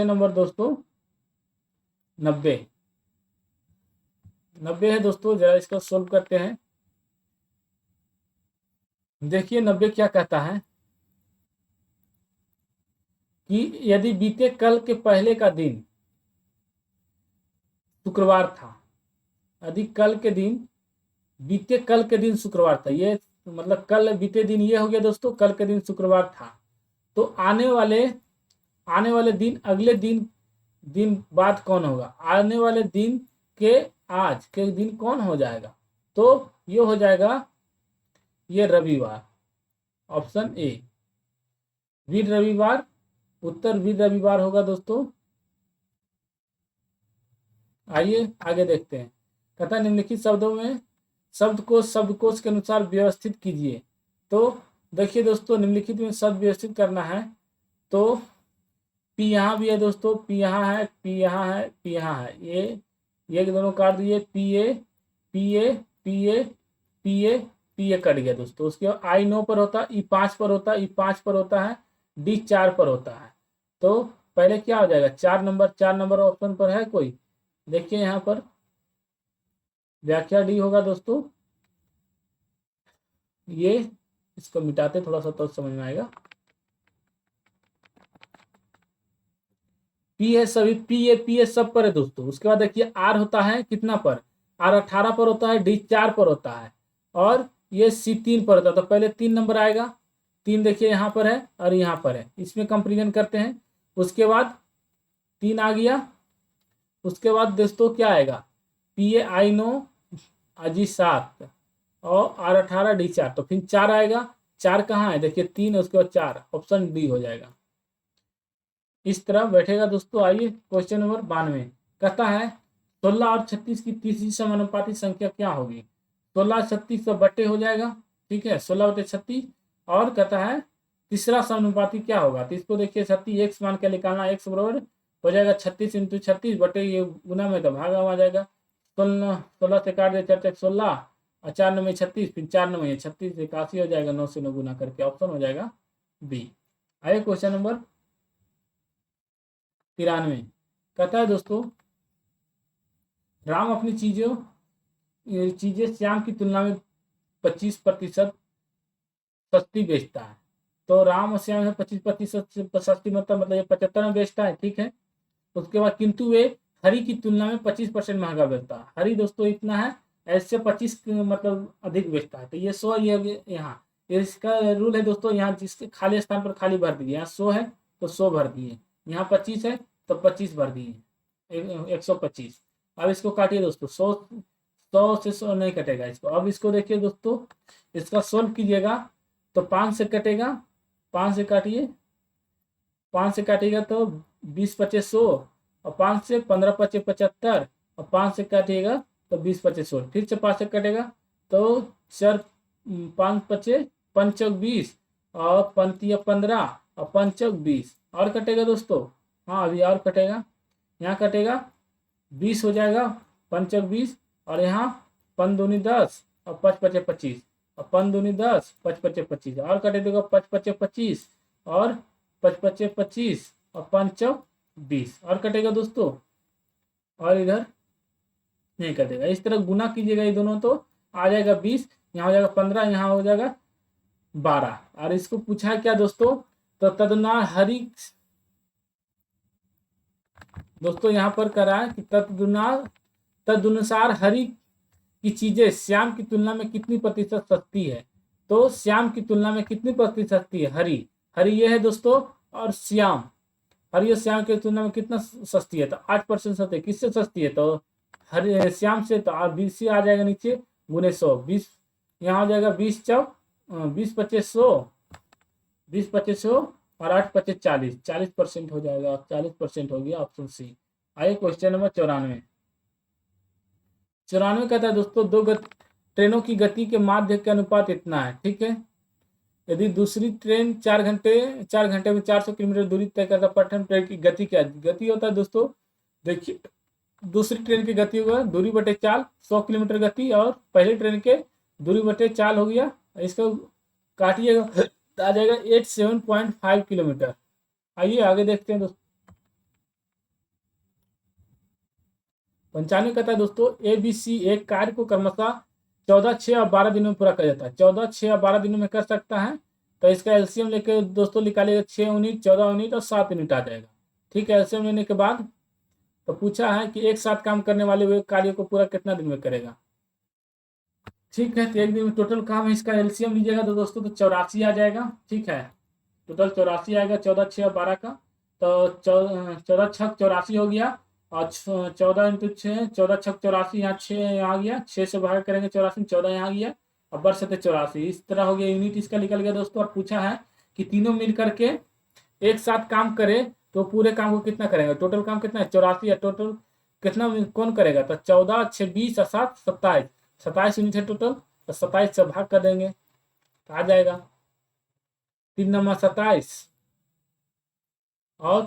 नंबर दोस्तों 90 है दोस्तों। जरा इसको सोल्व करते हैं। देखिए 90 क्या कहता है कि यदि बीते कल के पहले का दिन शुक्रवार था, यदि कल के दिन, बीते कल के दिन शुक्रवार था, ये मतलब कल बीते दिन ये हो गया दोस्तों, कल के दिन शुक्रवार था, तो आने वाले दिन, अगले दिन बाद कौन होगा? आने वाले दिन के आज के दिन कौन हो जाएगा? तो ये हो जाएगा ये रविवार, ऑप्शन ए वीर रविवार। उत्तर वीर रविवार होगा दोस्तों। आइए आगे देखते हैं। कहता है निम्नलिखित शब्दों में शब्दकोश के अनुसार व्यवस्थित कीजिए। तो देखिए दोस्तों, निम्नलिखित में शब्द व्यवस्थित करना है। तो पी यहाँ भी है दोस्तों, पी यहाँ है, पी यहाँ है, पी यहाँ है, ये दोनों काट दिए। P A P A P A P A P A cut गया दोस्तों। उसके बाद आई 9 पर होता है, ई 5 पर होता है, ई 5 पर होता है, डी 4 पर होता है। तो पहले क्या हो जाएगा? 4 नंबर ऑप्शन पर है कोई? देखिए यहाँ पर व्याख्या डी होगा दोस्तों। ये इसको मिटाते थोड़ा सा तो समझ में आएगा। पी है सभी, पी ए सब पर है दोस्तों। उसके बाद देखिए आर होता है कितना पर? आर 18 पर होता है, डी 4 पर होता है, और ये सी 3 पर होता है। तो पहले 3 नंबर आएगा। 3 देखिए यहाँ पर है और यहाँ पर है, इसमें कंपेरिजन करते हैं। उसके बाद 3 आ गया। उसके बाद दोस्तों क्या आएगा? पी ए आई 9 अजी 7 और आर 18 डी 4। तो फिर 4 आएगा। 4 कहाँ है? देखिए 3, उसके बाद 4, ऑप्शन डी हो जाएगा। इस तरह बैठेगा दोस्तों। आइए क्वेश्चन नंबर 92 कहता है 16 और 36 की तीसरी समानुपाती संख्या क्या होगी? 16 36 का बट्टे हो जाएगा, ठीक है, 16/36। और कहता है तीसरा समानुपाती क्या होगा? तो इसको देखिए 36 एक्स मान के निकालना। एक्स बराबर हो जाएगा 36 × 36 बटे ये गुना में तो भागा आ जाएगा। 16 से काट दे 4 16 और 4 9 36, फिर 4 9 36, 81 हो जाएगा। 9 से 9 गुना करके ऑप्शन हो जाएगा बी। आइए क्वेश्चन नंबर 93 कहता है दोस्तों राम अपनी चीजें श्याम की तुलना में 25% सस्ती बेचता है। तो राम और श्याम है 25% सस्ती, मतलब ये 75 में बेचता है, ठीक है। उसके बाद किंतु वे हरी की तुलना में 25% महंगा बेचता है। हरी दोस्तों इतना है, ऐसे 25 मतलब अधिक बेचता है। तो ये 100 ये यहाँ इसका रूल है दोस्तों। यहाँ जिसके खाली स्थान पर खाली भर दीजिए। यहाँ 100 है तो 100 भर दिए, यहाँ 25 है तो 25 भर दिए, 125। अब इसको काटिए दोस्तों। 100 से 100 नहीं कटेगा इसको। अब इसको देखिए दोस्तों, इसका सोल्व कीजिएगा तो 5 से कटेगा। 5 से काटिए, 5 से काटिएगा तो 20 25 100, और 5 से 15 25 75, और 5 से काटिएगा तो 20 25 100। फिर से 5 से कटेगा तो 4 5 25 5 20, और 5 15 और 5 20। और कटेगा दोस्तों, हाँ अभी और कटेगा। यहाँ कटेगा 20 हो जाएगा, 5 20, और यहाँ 5 दूनी 10 और 5 5 25, और 5 दूनी 10 5 5 25, और कटे देगा 5 5 25 और 5 5 25 और 5 20, और कटेगा दोस्तों, और इधर नहीं कटेगा। इस तरह गुना कीजिएगा ये दोनों तो आ जाएगा 20, यहाँ हो जाएगा 15, यहाँ हो जाएगा 12। और इसको पूछा क्या दोस्तों? तो दोस्तों यहाँ पर करा है कि तदनुसार हरी की चीजें श्याम की तुलना में कितनी प्रतिशत सस्ती है। तो श्याम की तुलना में कितनी प्रतिशत सस्ती है? हरी ये है दोस्तों, और श्याम, हरी और श्याम की तुलना में कितना सस्ती है? तो 8% सस्ती है। किससे सस्ती है? तो हरी श्याम से। तो 20 आ जाएगा नीचे, गुने 100, 20 यहाँ हो जाएगा 20 चौक 20 25 100, 20 25 100 और 8 25 40, 40% हो जाएगा। 40% हो गया, ऑप्शन सी। आइए क्वेश्चन नंबर 94 कहता है दोस्तों ट्रेनों की गति के माध्य के अनुपात इतना है, ठीक है। यदि दूसरी ट्रेन 4 घंटे में 400 किलोमीटर दूरी तय करता, प्रथम ट्रेन की गति क्या? गति होता है दोस्तों देखिए दूसरी ट्रेन की गति होगा दूरी बटे चाल, 100 किलोमीटर गति, और पहली ट्रेन के दूरी बटे चाल हो गया, इसको काटिएगा तो आ जाएगा 87.5 किलोमीटर। आइए आगे देखते हैं दोस्तों। 95 कहता है दोस्तों ABC एक कार्य को क्रमशः 14, 6 और 12 दिनों में पूरा कर जाता है। 14, 6 और 12 दिनों में कर सकता है, तो इसका एलसीएम लेके दोस्तों निकालिएगा, 6 यूनिट, 14 यूनिट और 7 यूनिट आ जाएगा। ठीक है, एलसीएम लेने के बाद तो पूछा है कि एक साथ काम करने वाले हुए कार्य को पूरा कितना दिन में करेगा। ठीक है, तो एक दिन में टोटल काम है, इसका एलसीएम लीजिएगा तो दोस्तों तो 84 आ जाएगा। ठीक है, टोटल 84 आएगा 14, 6 और 12 का, तो 14 छक 84 हो गया, और 14 इंटू 6, 14 छक 84, यहाँ 6 यहाँ आ गया, 6 से भाग करेंगे 84, 14 यहाँ आ गया, और बर्ष सत्य 84, इस तरह हो गया, यूनिट इसका निकल गया दोस्तों। और पूछा है कि तीनों मिल करके एक साथ काम करे तो पूरे काम को कितना करेंगे, टोटल काम कितना है 84 है, टोटल कितना कौन करेगा, तो 14, 6, 20 और 7, 27, 27 यूनिट है टोटल, तो 27 से भाग कर देंगे तो आ जाएगा 3 नंबर 27, और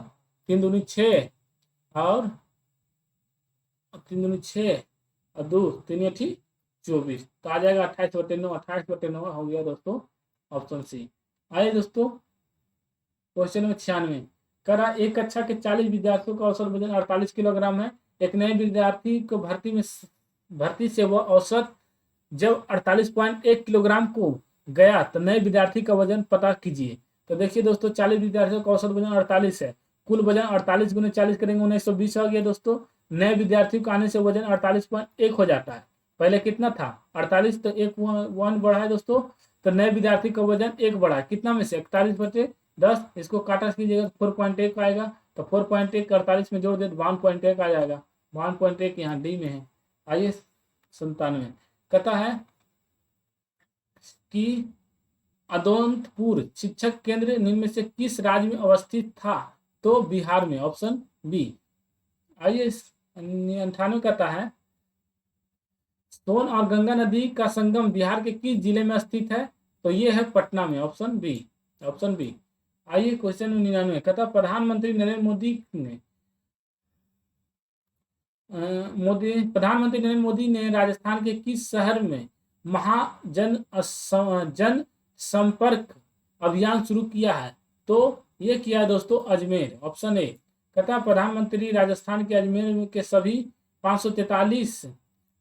3 दूनी 6, और 3 दूनी 6 और 2 3 अठी 24, तो आ जाएगा 28/9, 28/9 हो गया दोस्तों ऑप्शन सी। आइए दोस्तों क्वेश्चन नंबर 96, कह रहा एक कक्षा के 40 विद्यार्थियों का औसत वजन 48 किलोग्राम है। एक नए विद्यार्थी को भर्ती से वह औसत जब 48.1 किलोग्राम को गया तो नए विद्यार्थी का वजन पता कीजिए। तो देखिए दोस्तों 40 विद्यार्थियों का औसत वजन 48 है, कुल वजन 48 गुने 40 करेंगे 1920 हो गया दोस्तों। नए विद्यार्थी को आने से वजन 48.1 हो जाता है, पहले कितना था 48, तो एक वन बढ़ा है दोस्तों, तो नए विद्यार्थी का वजन एक बढ़ा है, कितना में से 41/10, इसको काटा कीजिएगा 4.1 आएगा, तो 4.1 48 में जोड़ दे तो 52.1 आ जाएगा, 52.1 यहाँ डी में है। आइए 97 कहता है कि अदौंतपुर शिक्षक केंद्र निम्न में से किस राज्य में अवस्थित था, तो बिहार में, ऑप्शन बी। आइए 98 कहता है सोन और गंगा नदी का संगम बिहार के किस जिले में स्थित है, तो ये है पटना में, ऑप्शन बी, ऑप्शन बी। आइए क्वेश्चन 99 कहता प्रधानमंत्री नरेंद्र मोदी ने राजस्थान के किस शहर में महाजन जन संपर्क अभियान शुरू किया है, तो ये किया है दोस्तों अजमेर, ऑप्शन ए। कहता प्रधानमंत्री राजस्थान के अजमेर के सभी 543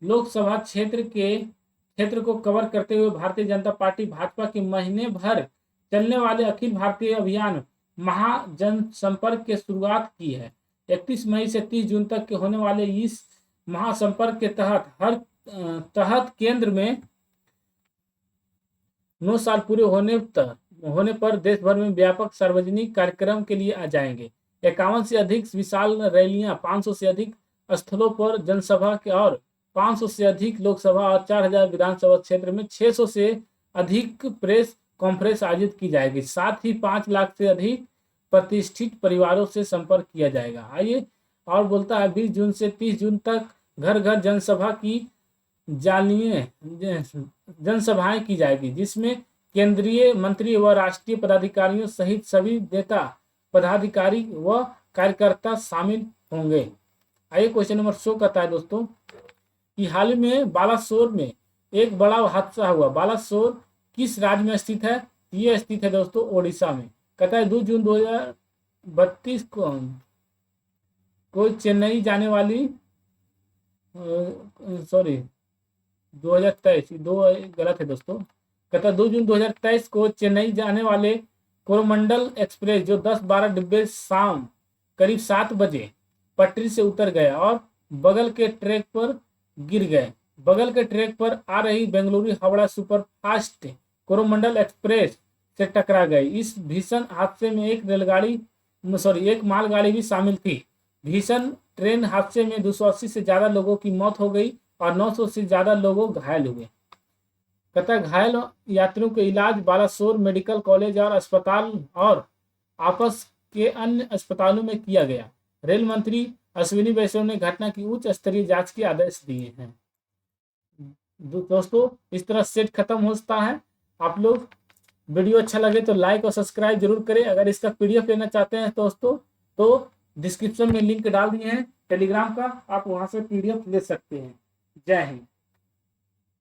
लोकसभा क्षेत्र को कवर करते हुए भारतीय जनता पार्टी भाजपा के महीने भर चलने वाले अखिल भारतीय अभियान महाजन संपर्क की शुरुआत की है। 31 मई से 30 जून तक के होने वाले इस महासंपर्क के तहत केंद्र में 9 साल पूरे होने पर देश भर में व्यापक सार्वजनिक कार्यक्रम के लिए आ जाएंगे। 51 से अधिक विशाल रैलियां, 500 से अधिक स्थलों पर जनसभा के और 500 से अधिक लोकसभा और 4000 विधानसभा क्षेत्र में 600 से अधिक प्रेस कॉन्फ्रेंस आयोजित की जाएगी। साथ ही 5 लाख से अधिक प्रतिष्ठित परिवारों से संपर्क किया जाएगा। आइए और बोलता है 20 जून से 30 जून तक घर घर जनसभा की जनसभाएं की जाएगी, जिसमें केंद्रीय मंत्री व राष्ट्रीय पदाधिकारियों सहित सभी नेता पदाधिकारी व कार्यकर्ता शामिल होंगे। आइए क्वेश्चन नंबर 100 कहता है दोस्तों कि हाल ही में बालासोर में एक बड़ा हादसा हुआ। बालासोर किस राज्य में स्थित है, ये स्थित है दोस्तों ओडिशा में। कहता है 2 जून 2032 को चेन्नई जाने वाली 2023, दो गलत है दोस्तों। कहता है 2 जून 2023 को चेन्नई जाने वाले कोरोमंडल एक्सप्रेस जो 10-12 डिब्बे शाम करीब 7 बजे पटरी से उतर गए और बगल के ट्रैक पर गिर गए। बगल के ट्रैक पर आ रही बेंगलुरु हावड़ा सुपरफास्ट कोरोमंडल एक्सप्रेस से टकरा गई। इस भीषण हादसे में एक मालगाड़ी भी शामिल थी। भीषण ट्रेन हादसे में 280 से ज्यादा लोगों की मौत हो गई और 900 से ज्यादा लोग घायल हुए। कहता घायल यात्रियों का इलाज बालासोर मेडिकल कॉलेज और अस्पताल और आपस के अन्य अस्पतालों में किया गया। रेल मंत्री अश्विनी वैष्णव ने घटना की उच्च स्तरीय जांच के आदेश दिए हैं। दोस्तों इस तरह सेट खत्म होता है। आप लोग वीडियो अच्छा लगे तो लाइक और सब्सक्राइब जरूर करें। अगर इसका पीडीएफ लेना चाहते हैं दोस्तों तो डिस्क्रिप्शन में लिंक डाल दिए हैं, टेलीग्राम का आप वहां से PDF ले सकते हैं। जय हिंद।